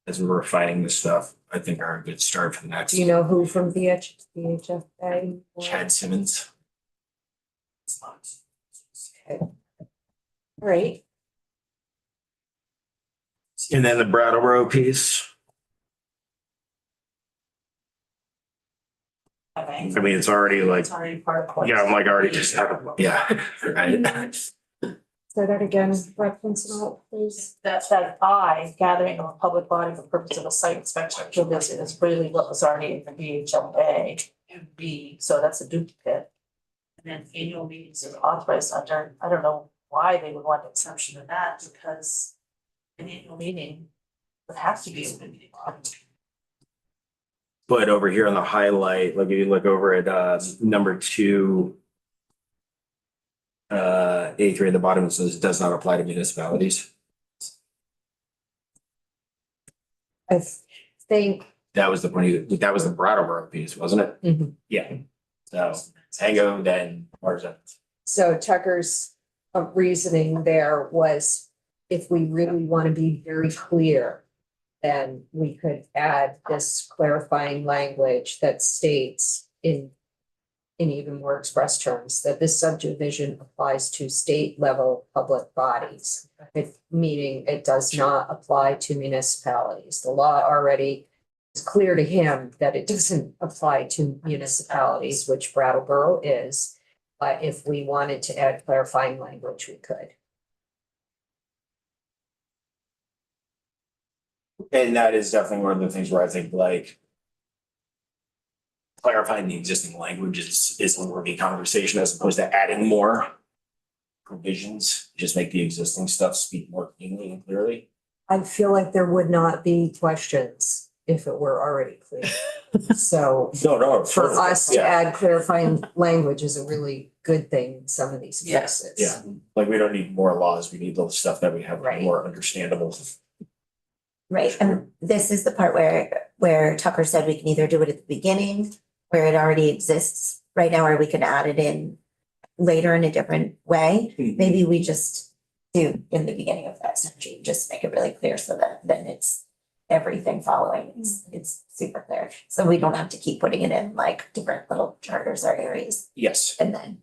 as we're refining this stuff, I think are a good start for the next. Do you know who from VHFA? Chad Simmons. Right. And then the Brattleboro piece. I mean, it's already like, It's already part of. what- yeah, I'm like already just, yeah, right. Say that again, reference note, please. That I, gathering of a public body for purpose of a site inspection or field visit is really what was already in the VHLA and B, so that's a duplicate. And then annual meetings are authorized under, I don't know why they would want an exception to that, because an annual meeting would have to be open meeting law. But over here on the highlight, like if you look over at number 2. A3 at the bottom, it says does not apply to municipalities. I think, That was the that was the Brattleboro piece, wasn't it? Mhm. Yeah. So Tango, then Marza. so Tucker's reasoning there was if we really want to be very clear, then we could add this clarifying language that states in even more express terms that this subdivision applies to state level public bodies. Meaning it does not apply to municipalities. The law already is clear to him that it doesn't apply to municipalities, which Brattleboro is. But if we wanted to add clarifying language, we could. And that is definitely one of the things where I think like clarifying the existing language is a worthy conversation as opposed to adding more provisions, just make the existing stuff speak more cleanly and clearly. I feel like there would not be questions if it were already clear. So No. for us to Yeah. add clarifying language is a really good thing in some of these Yes. cases. Yeah, like we don't need more laws, we need the stuff that we have Right. more understandable. Right, and this is the part where Tucker said we can either do it at the beginning, where it already exists right now, or we can add it in later in a different way. Maybe we just do in the beginning of that section, just make it really clear so that then it's everything following, it's super clear. So we don't have to keep putting it in like different little charters or areas, Yes, and then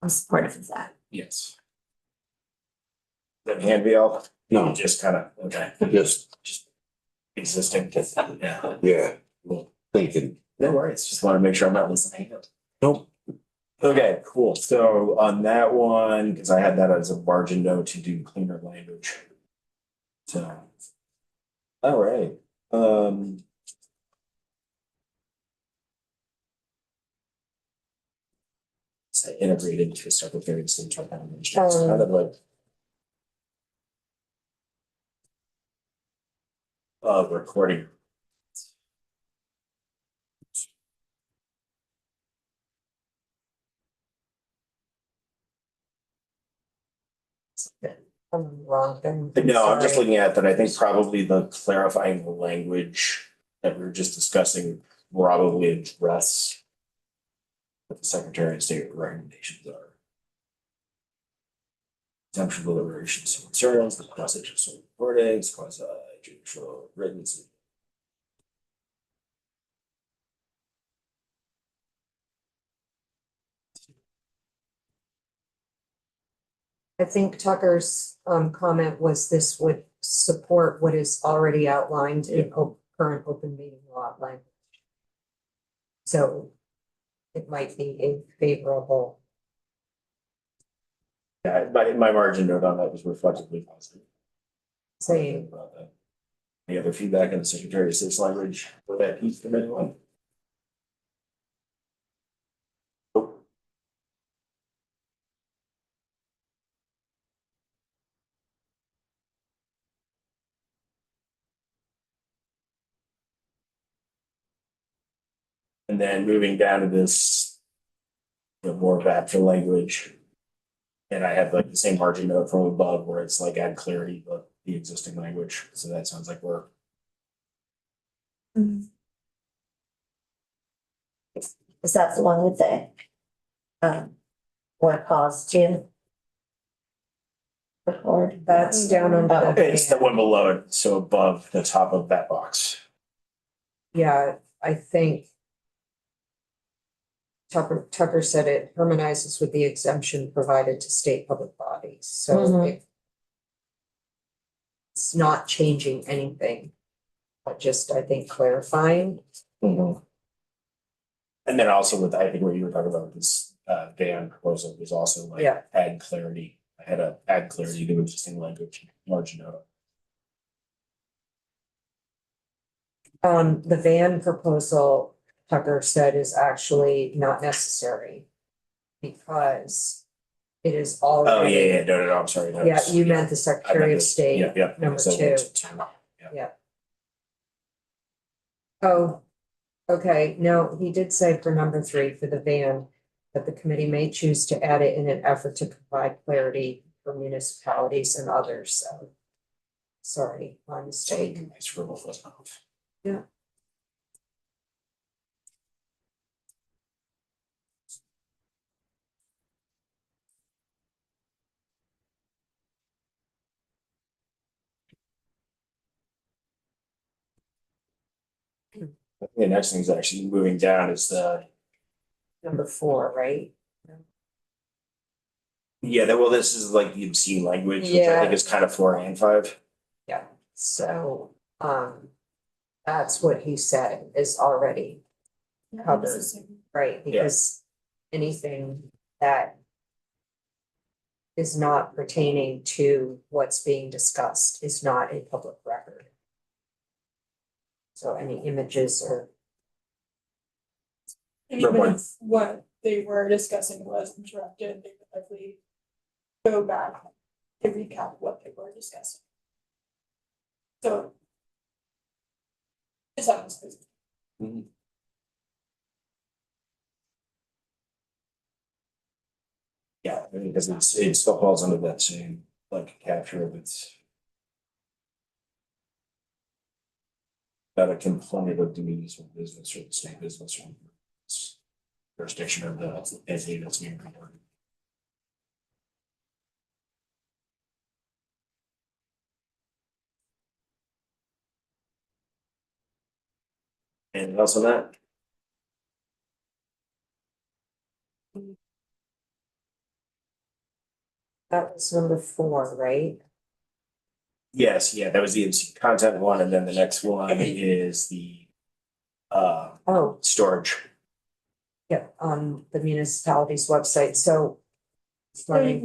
I'm supportive of that. yes. That hand be all? No, Just kind of, okay, just, just existing, yeah. yeah, well, thinking, No worries, just want to make sure I'm not listening. nope, Okay, cool. So on that one, because I had that as a margin note to do cleaner language. So. All right, say integrated to Secretary of State. Kind of like. Recording. I'm wrong then. No, I'm just Sorry. looking at that. I think probably the clarifying the language that we were just discussing probably address what the Secretary of State recommendations are. Exemption deliberations and concerns, the passage of certain wordings, quasi judicial written. I think Tucker's comment was this would support what is already outlined in current open meeting law language. So it might be a favorable. Yeah, my margin note on that was reflectively positive. Saying. About that. Any other feedback on the Secretary of State's language for that piece from anyone? Nope. And then moving down to this, more back to language. And I have like the same margin note from above where it's like add clarity, but the existing language. So that sounds like we're. Is that the one with the or pause to record? That's down under the. It's the one below it, so above the top of that box. Yeah, I think. Tucker said it harmonizes with the exemption provided to state public bodies, so Mhm. it's not changing anything. But just, I think, clarifying. Mhm. And then also with, I think what you were talking about with this ban proposal was also like Yeah. add clarity. I had to add clarity to existing language margin note. The van proposal, Tucker said, is actually not necessary. Because it is Oh, already. yeah, no, I'm sorry. that Yeah, was- you meant the I Secretary meant of this- State. Yeah. number So two. two. Oh. Okay, no, he did say for number 3 for the van, that the committee may choose to add it in an effort to provide clarity for municipalities and others, so. Sorry, my mistake. Nice for both of us. Yeah. The next thing is actually moving down is Number 4, right? well, this is like the obscene language, which I Yeah. think is kind of 4 and 5. Yeah, so, that's what he said is already covered, right? Because anything that is not pertaining to what's being discussed is not a public record. So any images or, And Good even point. if what they were discussing was interrupted, they could likely go back to recap what they were discussing. So. It's happens. Yeah, I mean, because it still falls under that same like capture of its. That a component of the municipal business or the state business or jurisdiction of the entity that's being reported. Anything else on that? that was number 4, right? Yes, yeah, that was the MC content one, and then the next one is the Oh, storage. yeah, on the municipality's website, so. Sorry.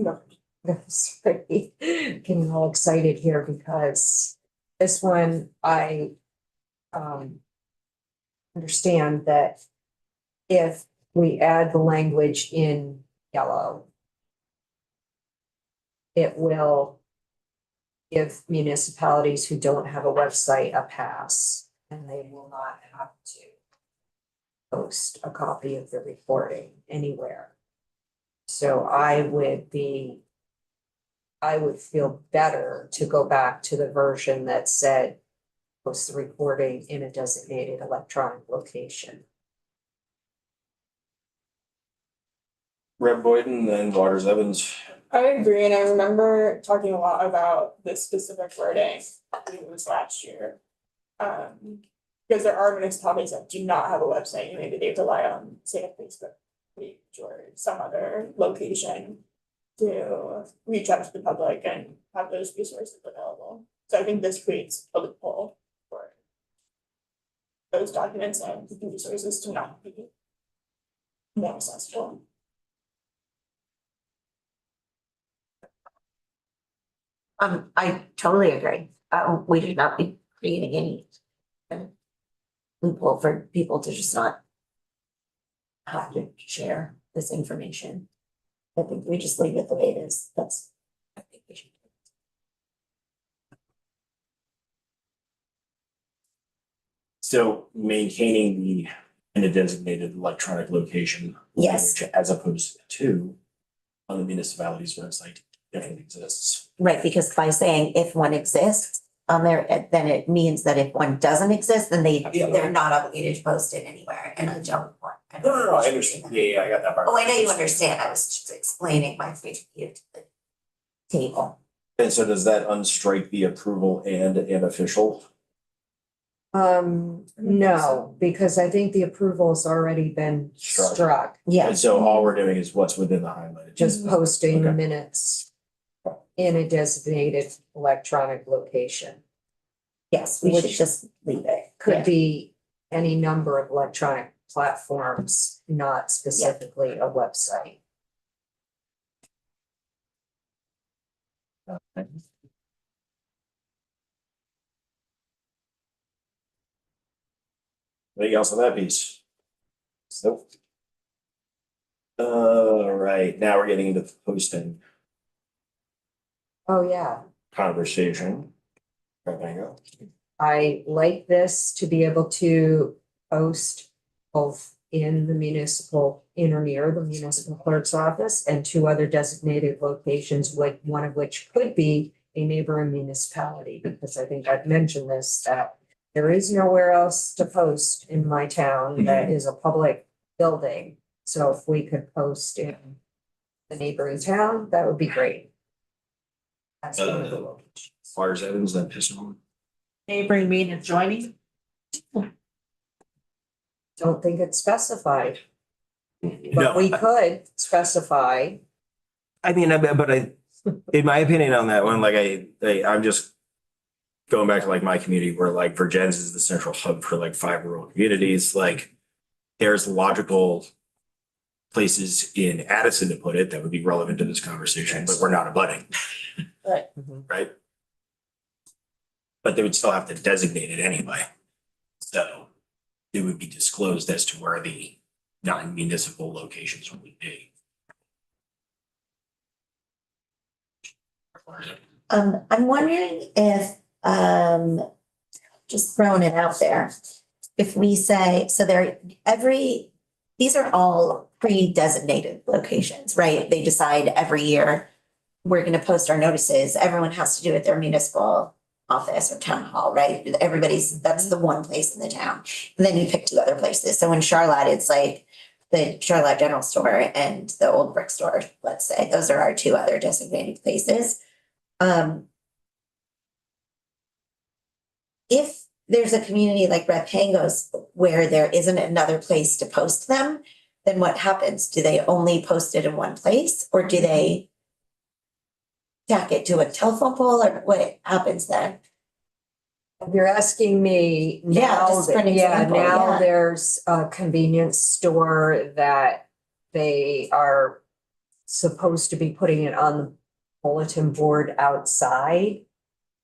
Sorry, getting all excited here because this one, I understand that if we add the language in yellow, it will give municipalities who don't have a website a pass, and they will not have to post a copy of the recording anywhere. So I would feel better to go back to the version that said post the recording in a designated electronic location. Reb Boyden, then Waters Evans. I agree, and I remember talking a lot about this specific wording, I believe it was last year. Because there are municipalities that do not have a website, and maybe they rely on, say, a Facebook page or some other location to reach out to the public and have those resources available. So I think this creates a loophole for those documents and resources to not be more accessible. I totally agree. We should not be creating any loophole for people to just not have to share this information. I think we just leave it the way it is. I think we should. So maintaining the in a designated electronic location. Yes. Language as opposed to on the municipality's website definitely exists. Right, because by saying if one exists on there, then it means that if one doesn't exist, then they're not obligated to post it anywhere, and I don't want. No, I understand. Yeah, I got that part. Oh, I know you understand. I was just explaining my point of view to the table. And so does that unstrike the approval and official? No, because I think the approval's already been Struck. struck, Yeah, And so all we're doing is what's within the highlighted. just posting the Okay. minutes in a designated electronic location. yes, we should Which just leave it. Could be any number of electronic platforms, not specifically a website. Anything else on that piece? Nope. All right, now we're getting into the posting Oh, yeah. conversation. Right, there you go. I like this to be able to post both in the municipal, in or near the municipal clerk's office, and two other designated locations, like one of which could be a neighboring municipality, because I think I've mentioned this, that there is nowhere else to post in my town that is a public building. So if we could post in the neighboring town, that would be great. That's one of the locations. Fires Evans, then Piston. Neighboring mean adjoining? Don't think it's specified, No, but we could specify. I mean, but in my opinion on that one, like I'm just going back to like my community where like Virgins is the central hub for like 5 rural communities, like there's logical places in Addison to put it that would be relevant to this conversation, but we're not abutting. Right. Right? But they would still have to designate it anyway. So it would be disclosed as to where the non-municipal locations would be. I'm wondering if, just throwing it out there. If we say, so these are all pre-designated locations, right? They decide every year, we're gonna post our notices, everyone has to do it at their municipal office or town hall, right? That's the one place in the town. And then you pick 2 other places. So in Charlotte, it's like the Charlotte General Store and the Old Brick Store, let's say. Those are our 2 other designated places. If there's a community like Red Pangos where there isn't another place to post them, then what happens? Do they only post it in one place, or do they tack it to a telephone pole, or what happens then? If you're asking me Yeah, now, just for an yeah, example, now yeah. there's a convenience store that they are supposed to be putting it on the bulletin board outside,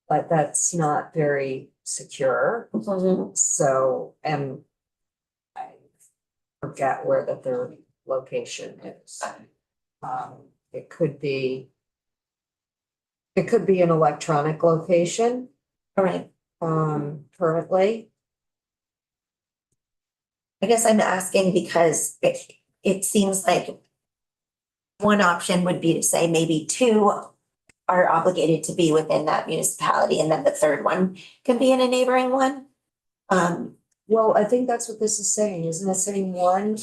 but that's not very secure. So, and I forget where the third location is. It could be an electronic location, All right, currently. I guess I'm asking because it seems like one option would be to say maybe 2 are obligated to be within that municipality, and then the third one can be in a neighboring one. Well, I think that's what this is saying, isn't it saying one?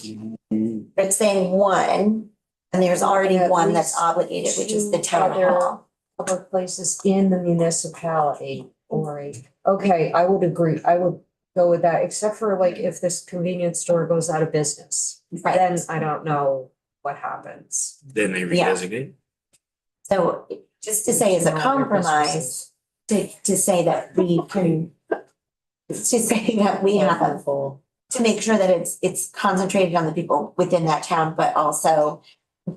It's saying 1, and there's already At one that's least obligated, which is the 2 town other hall. Public places in the municipality okay, I would agree, I would go with that, except for like if this convenience store goes out of business. Right. Then I don't know what happens. Then they Yeah. redesignate. So just to say as a Small compromise, to say that we can, to say that we have to make sure that it's concentrated on the people within that town, but also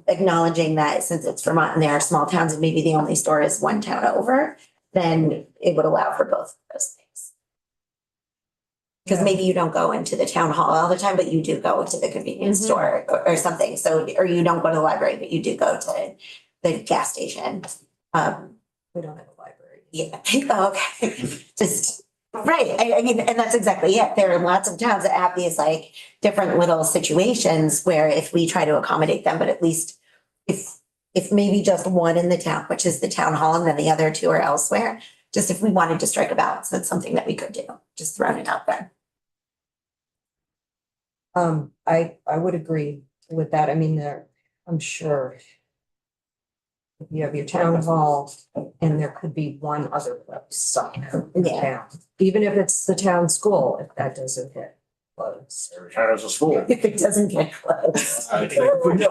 acknowledging that since it's Vermont and there are small towns and maybe the only store is one town over, then it would allow for both of those things. Because maybe you don't go into the town hall all the time, but you do go to the convenience store or something. So, or you don't go to the library, but you do go to the gas station. We don't have a library. Yeah, okay, just, right, I mean, and that's exactly it. There are lots of towns that have these like different little situations where if we try to accommodate them, but at least if maybe just one in the town, which is the town hall, and then the other 2 are elsewhere, just if we wanted to strike a balance, that's something that we could do, just throwing it out there. I would agree with that, I mean, I'm sure. You have your town hall, and there could be one other place somewhere in the Yeah. town, even if it's the town school, if that doesn't get close. Every town has a school. If it doesn't get close. No,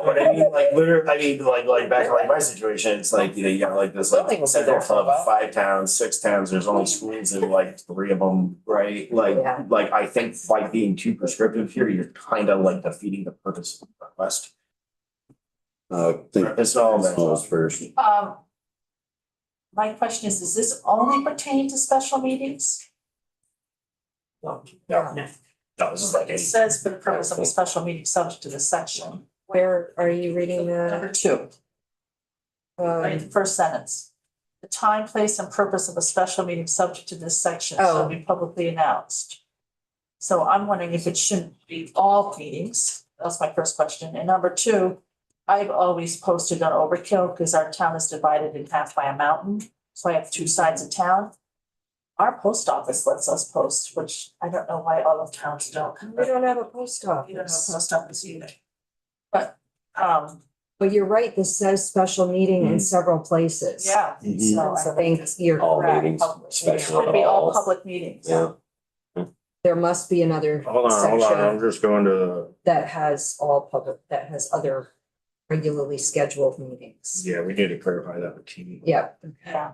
but I mean, like, literally, I mean, like back in like my situation, it's like, you got like this Building will like be central there for a hub, while. 5 towns, 6 towns, there's only schools in like 3 of them, right? Yeah. Like I think by being too prescriptive here, you're kind of like defeating the purpose of the request. Think It's all smalls first. My question is this only pertain to special meetings? No, this is like It says for the purpose of a special meeting subject to this section. Where are you reading Number the? 2, right, the first sentence. The time, place, and purpose of a special meeting subject to this section shall Oh. be publicly announced. So I'm wondering if it shouldn't be all meetings. That's my first question. And number two, I've always posted on Overkill because our town is divided in half by a mountain. So I have two sides of town. Our post office lets us post, which I don't know why all of towns don't. We don't have a post We don't have a office. post office either. But, But you're right, this says special meeting in several places. yeah, so So I think you're All correct. meetings, It special should be all all. public meetings. Yeah. There must be another Hold on, I'm section just going to, that has all public, that has other regularly scheduled meetings. yeah, we need to clarify that with TV. Yep. Yeah.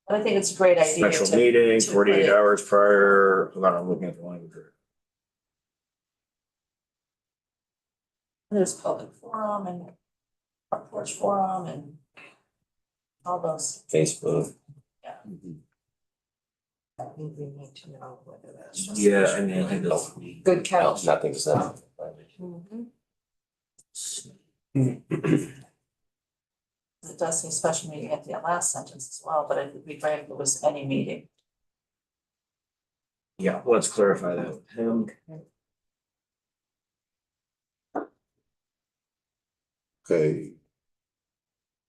But I think it's a great idea Special to. meeting, to put 48 it- hours prior, hold on, I'm looking at the language. There's public forum and front porch forum and all those. Facebook. I think we need to know whether that's just. Yeah, I mean, I think that's. Good catch. Nothing's done. It does say special meeting at the last sentence as well, but it would be great if it was any meeting. Yeah, let's clarify that with him. Okay,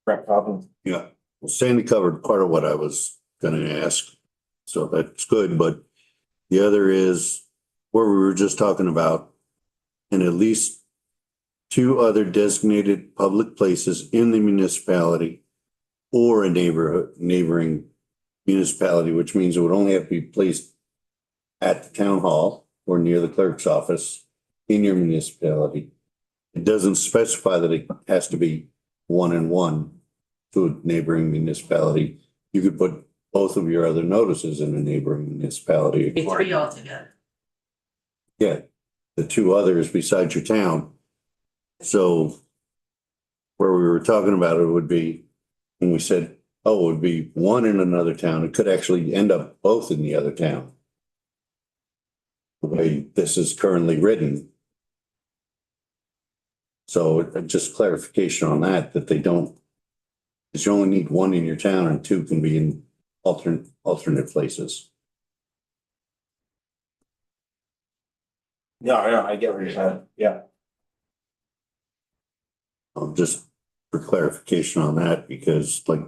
Brett problem. yeah, well, Sandy covered part of what I was gonna ask, so that's good, but the other is where we were just talking about, and at least two other designated public places in the municipality or a neighboring municipality, which means it would only have to be placed at the town hall or near the clerk's office in your municipality. It doesn't specify that it has to be one and one to a neighboring municipality. You could put both of your other notices in a neighboring municipality. Be three altogether. Yeah, the two others besides your town. So where we were talking about it would be, when we said, oh, it would be one in another town, it could actually end up both in the other town. The way this is currently written. So just clarification on that, that they don't, because you only need one in your town and two can be in alternate places. No, I get what you're saying, yeah. Just for clarification on that, because like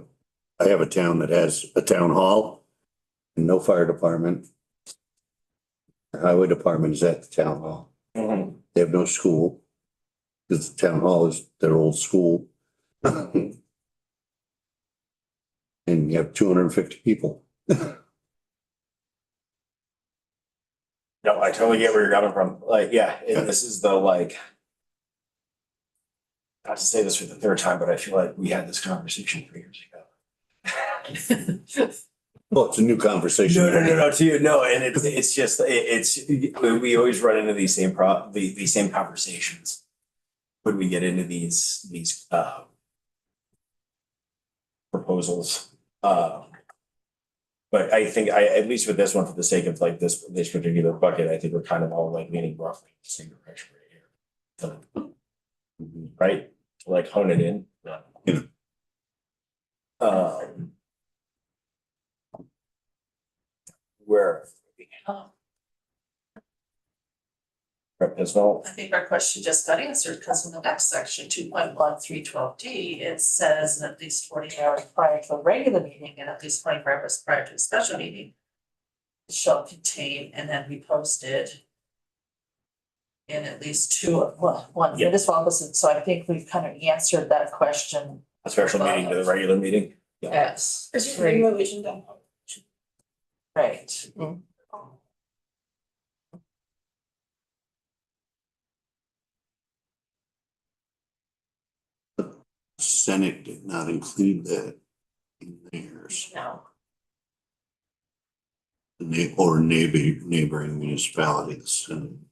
I have a town that has a town hall and no fire department. The highway department is at the town hall. Mhm. They have no school. Because the town hall is their old school. And you have 250 people. No, I totally get where you're coming from. Like, yeah, this is the like. Not to say this for the third time, but I feel like we had this conversation 3 years ago. Well, it's a new conversation. No, to you, no, and it's just, we always run into these same these same conversations. When we get into these proposals. But I think at least with this one, for the sake of like this particular bucket, I think we're kind of all like leaning roughly in the same direction right here. Right? To like hone it in. Yeah. Where? Brett Pisnell. I think our question just got answered because in the next section, 2.1312D, it says at least 40 hours prior to a regular meeting and at least 24 hours prior to a special meeting. It shall contain and then be posted. In at least one Yeah. municipal office, so I think we've kind of answered that question. A special meeting to the regular meeting. Yes. Is your regulation done? Right. Senate did not include that in theirs. No. Or neighboring municipalities. And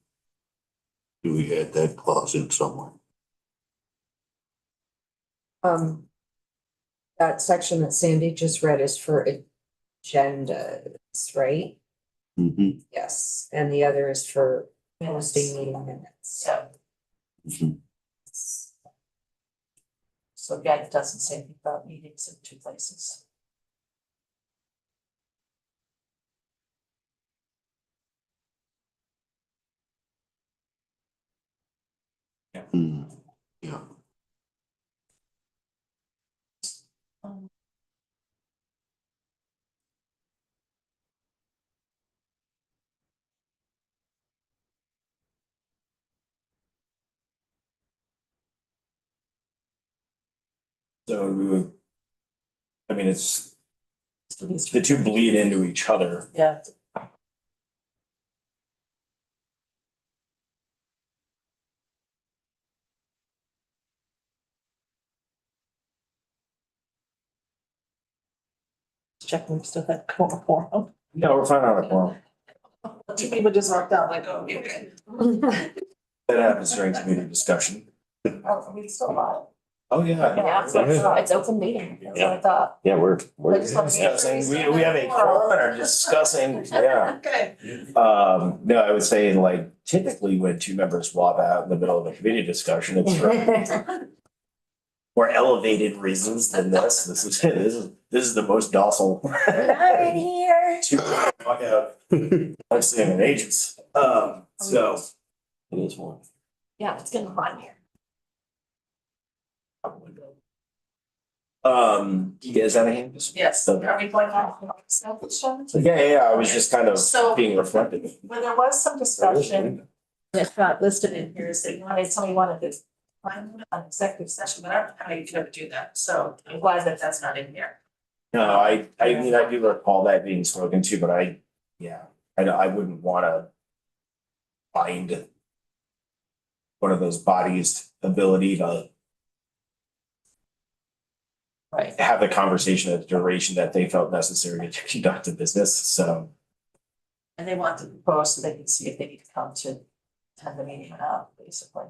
do we add that clause in somewhere? That section that Sandy just read is for agendas, right? Mm-hmm. Yes, and the other is for posting meeting minutes. So, Mm-hmm. so again, it doesn't say anything about meetings in two places. Hmm, yeah. So we would, I mean, it's, the two bleed into each other. Yeah. Checking, we still had quorum. No, we're fine on a quorum. Two people just walked out like, oh, you're good. That happens during community discussion. Oh, we still alive. Oh, yeah. Yeah, it's open meeting, that's what I thought. Yeah, we're. I just wanna make sure Discussing, we have a quorum and are discussing, yeah. Okay. No, I would say like typically when two members swap out in the middle of a committee discussion, it's for more elevated reasons than this. This is the most docile. Not in here. Two walk out, like standing agents. So. It is one. Yeah, it's getting hot in here. You guys have a hand? Yes, Okay. are we going on? Establishment? Yeah, I was just kind of So- being reflective. When there was some discussion, it's not listed in here, is that you wanted, somebody wanted to find an executive session, but I don't know how you could ever do that, so I'm glad that that's not in here. No, I mean, I do recall that being spoken to, but I wouldn't wanna find one of those bodies' ability to Right. have the conversation at the duration that they felt necessary to conduct the business, so. And they want to propose so they can see if they need to come to attend the meeting or not, basically.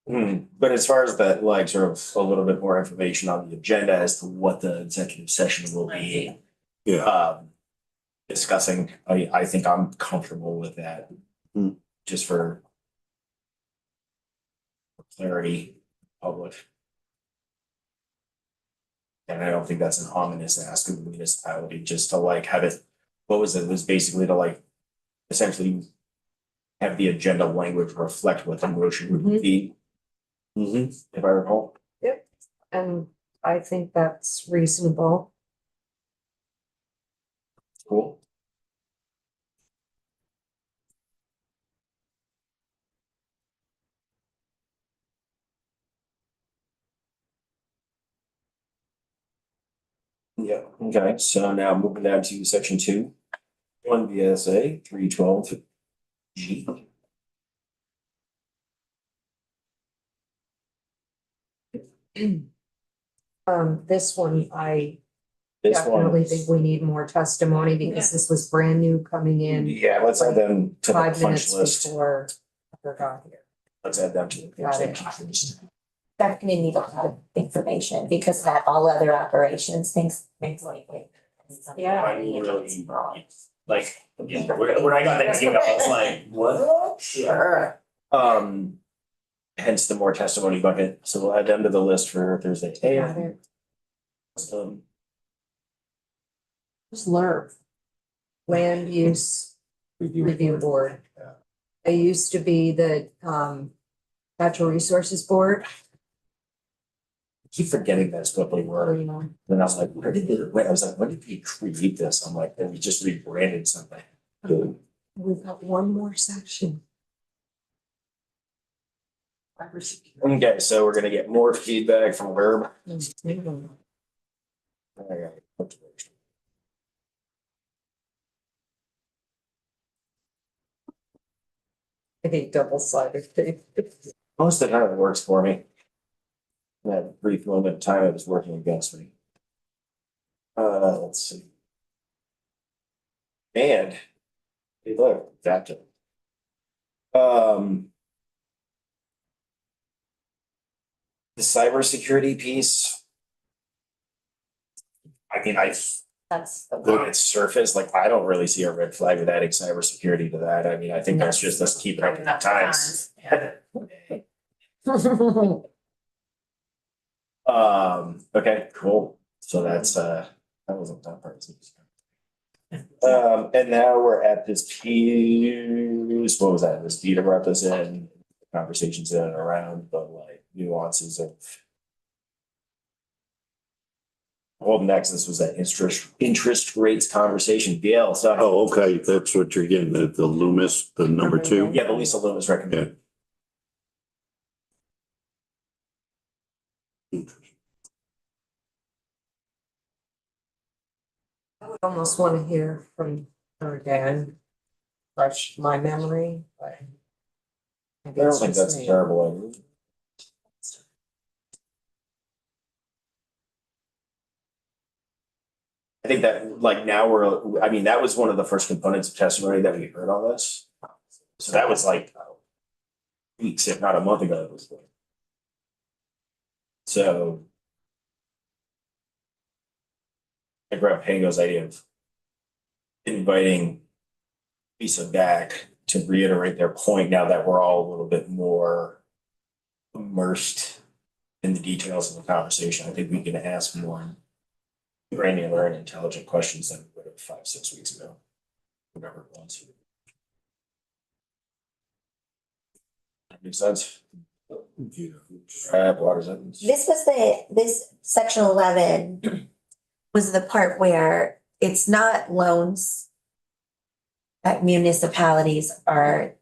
But as far as that, like, sort of a little bit more information on the agenda as to what the executive session will be. Yeah. Discussing, I think I'm comfortable with that. Hmm. Just for clarity, public. And I don't think that's an ominous ask of the municipality, just to like have it, what was it? It was basically to like essentially have the agenda language reflect what the motion would be. If I recall. And I think that's reasonable. Cool. Yeah, okay, so now moving down to section 2. 1 VSA 312 G. This one, I This one. definitely think we need more testimony because this was brand new coming in Yeah, let's add them to the 5 punch minutes list. before I got here. Let's add them to the Got it. punch list. That's gonna need a lot of information because not all other operations, things like. Yeah. I really, like, when I got that email, I was like, what? Sure. Hence the more testimony bucket, so we'll add them to the list for Thursday. Got it. Who's LERB? Land Use Review Board. I used to be the Natural Resources Board. Keep forgetting that's what they were. You know, Then I was like, where did they, wait, I was like, when did we create this? I'm like, we just rebranded something. we've got one more section. Okay, so we're gonna get more feedback from Verb. I hate double-sided tape. Most of the time it works for me. In that brief moment of time, it was working against me. Let's see. And, hey, look, that. The cybersecurity piece. I mean, That's the look at surface, like, I don't really see a red flag with adding cybersecurity to that. I mean, I think that's just us keeping up with the times. Okay, cool. So that's, that wasn't that part. And now we're at this piece, what was that? This Vita brought this in. conversations in and around the like nuances of. Well, next, this was that interest rates conversation, BL, so. Oh, okay, that's what you're getting, the Loomis, the number two. Yeah, the Lisa Loomis recommended. I would almost want to hear from her again, fresh my memory, but. I don't think that's a terrible idea. I think that like now I mean, that was one of the first components of testimony that we heard on this. So that was like weeks, if not a month ago at this point. So. I brought Pango's idea of inviting Lisa back to reiterate their point now that we're all a little bit more immersed in the details of the conversation. I think we can ask more granular and intelligent questions than we would have 5-6 weeks ago. Whatever it was. That makes sense. Waters up. This section 11 was the part where it's not loans that municipalities are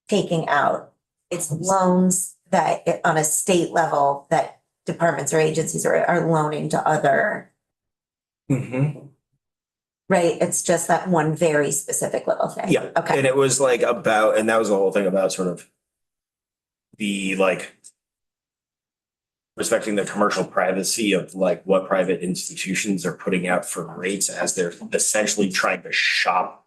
taking out. It's loans that on a state level that departments or agencies are loaning to other, right? It's just that one very specific little thing. Yeah. Okay. And it was like about, and that was the whole thing about sort of the like respecting the commercial privacy of like what private institutions are putting out for rates as they're essentially trying to shop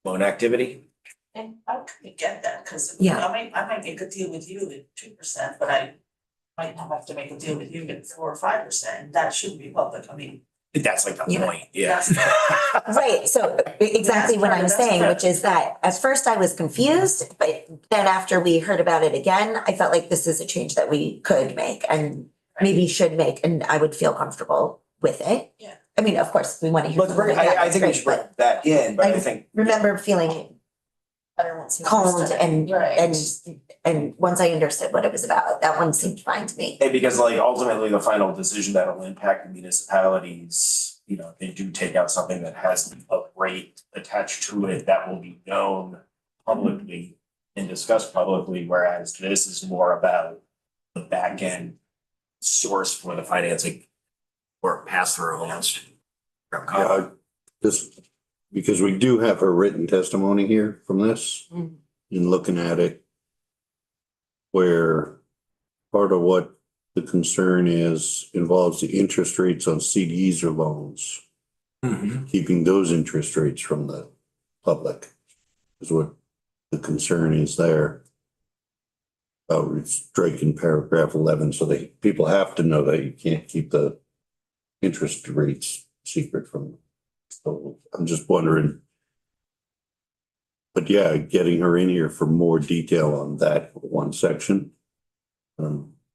loan activity. And I could get that, cause Yeah. I might make a deal with you at 2%, but I might have to make a deal with you at 4 or 5%, that shouldn't be public, I mean. That's like the Yeah. point, yeah. Right, so exactly what I'm That's saying, part of which is that at first I was confused, but then after we heard about it again, I felt like this is a change that we could make and maybe should make, and I would feel comfortable with it. Yeah. I mean, of course, we want to hear But from them again, I that's think we great, should bring but that in, but I think. remember feeling Better once you calmed understand. and, Right. and once I understood what it was about, that one seemed fine to me. And because like ultimately the final decision that'll impact the municipalities, you know, they do take out something that has a rate attached to it that will be known publicly and discussed publicly, whereas this is more about the back end source for the financing or pass through almost. Yeah, just because we do have her written testimony here from this, in looking at it. Where part of what the concern is involves the interest rates on CDs or loans. Keeping those interest rates from the public is what the concern is there. Striking paragraph 11, so that people have to know that you can't keep the interest rates secret from them. So I'm just wondering. But yeah, getting her in here for more detail on that one section.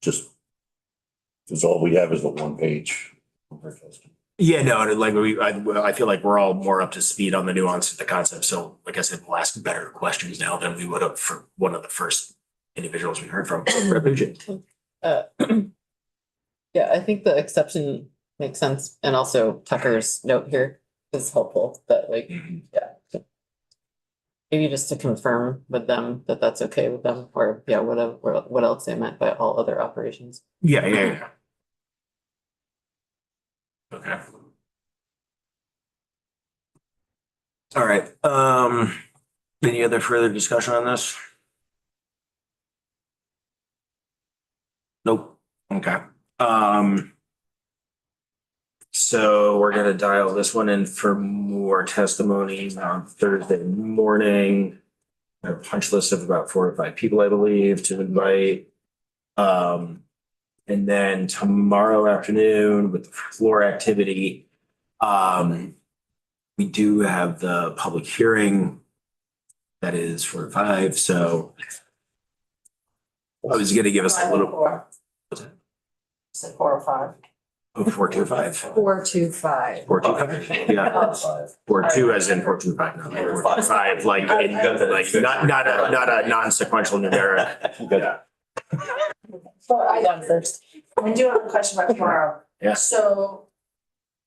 Just because all we have is the one page. Yeah, no, and like I feel like we're all more up to speed on the nuance of the concept. So like I said, we'll ask better questions now than we would have for one of the first individuals we heard from. Yeah, I think the exception makes sense, and also Tucker's note here is helpful, that like, yeah. Maybe just to confirm with them that that's okay with them, or yeah, whatever, what else they meant by all other operations. Yeah. Okay. All right, any other further discussion on this? Nope, okay, so we're gonna dial this one in for more testimony on Thursday morning. A punch list of about 4 or 5 people, I believe, to invite. And then tomorrow afternoon with the floor activity, we do have the public hearing. That is for 5, so. I was gonna give us a little. Is it 4 or 5? Oh, 425. 425. 425, yeah. 42 as in 425, not 425, like, not a non-sequential numeric. Yeah. So I do have a question about tomorrow. Yeah. So,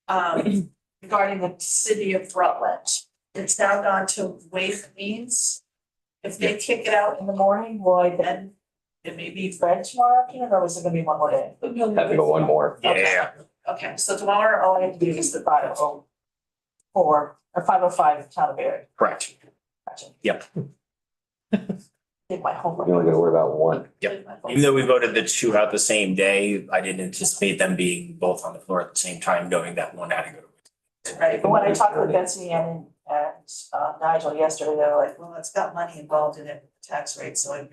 regarding the city of Rutland, it's now gone to Ways and Means. If they kick it out in the morning, will I then, it may be read tomorrow afternoon, or is it gonna be one more day? Have to go one more. Yeah. Okay, so tomorrow, all I have to do is the 5:04 or 5:05 town of Berry. Correct. Gotcha. Yep. Did my homework. You only gotta worry about one. Yep. Even though we voted the two out the same day, I didn't anticipate them being both on the floor at the same time, knowing that one had to go. Right, but when I talked with Betsy and Nigel yesterday, they were like, well, it's got money involved in it, the tax rate, so I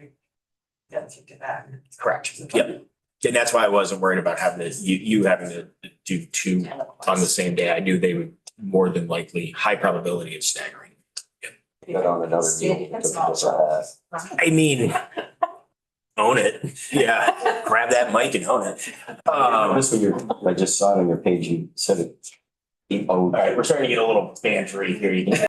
gotta kick it back. Correct. Yep. And that's why I wasn't worried about having to, you having to do two on the same day. I knew they would more than likely, high probability of staggering. Got on another meeting. Took a different path. I mean, own it. Yeah, grab that mic and own it. This one, I just saw it on your page, you said it. All right, we're starting to get a little bantery here. You can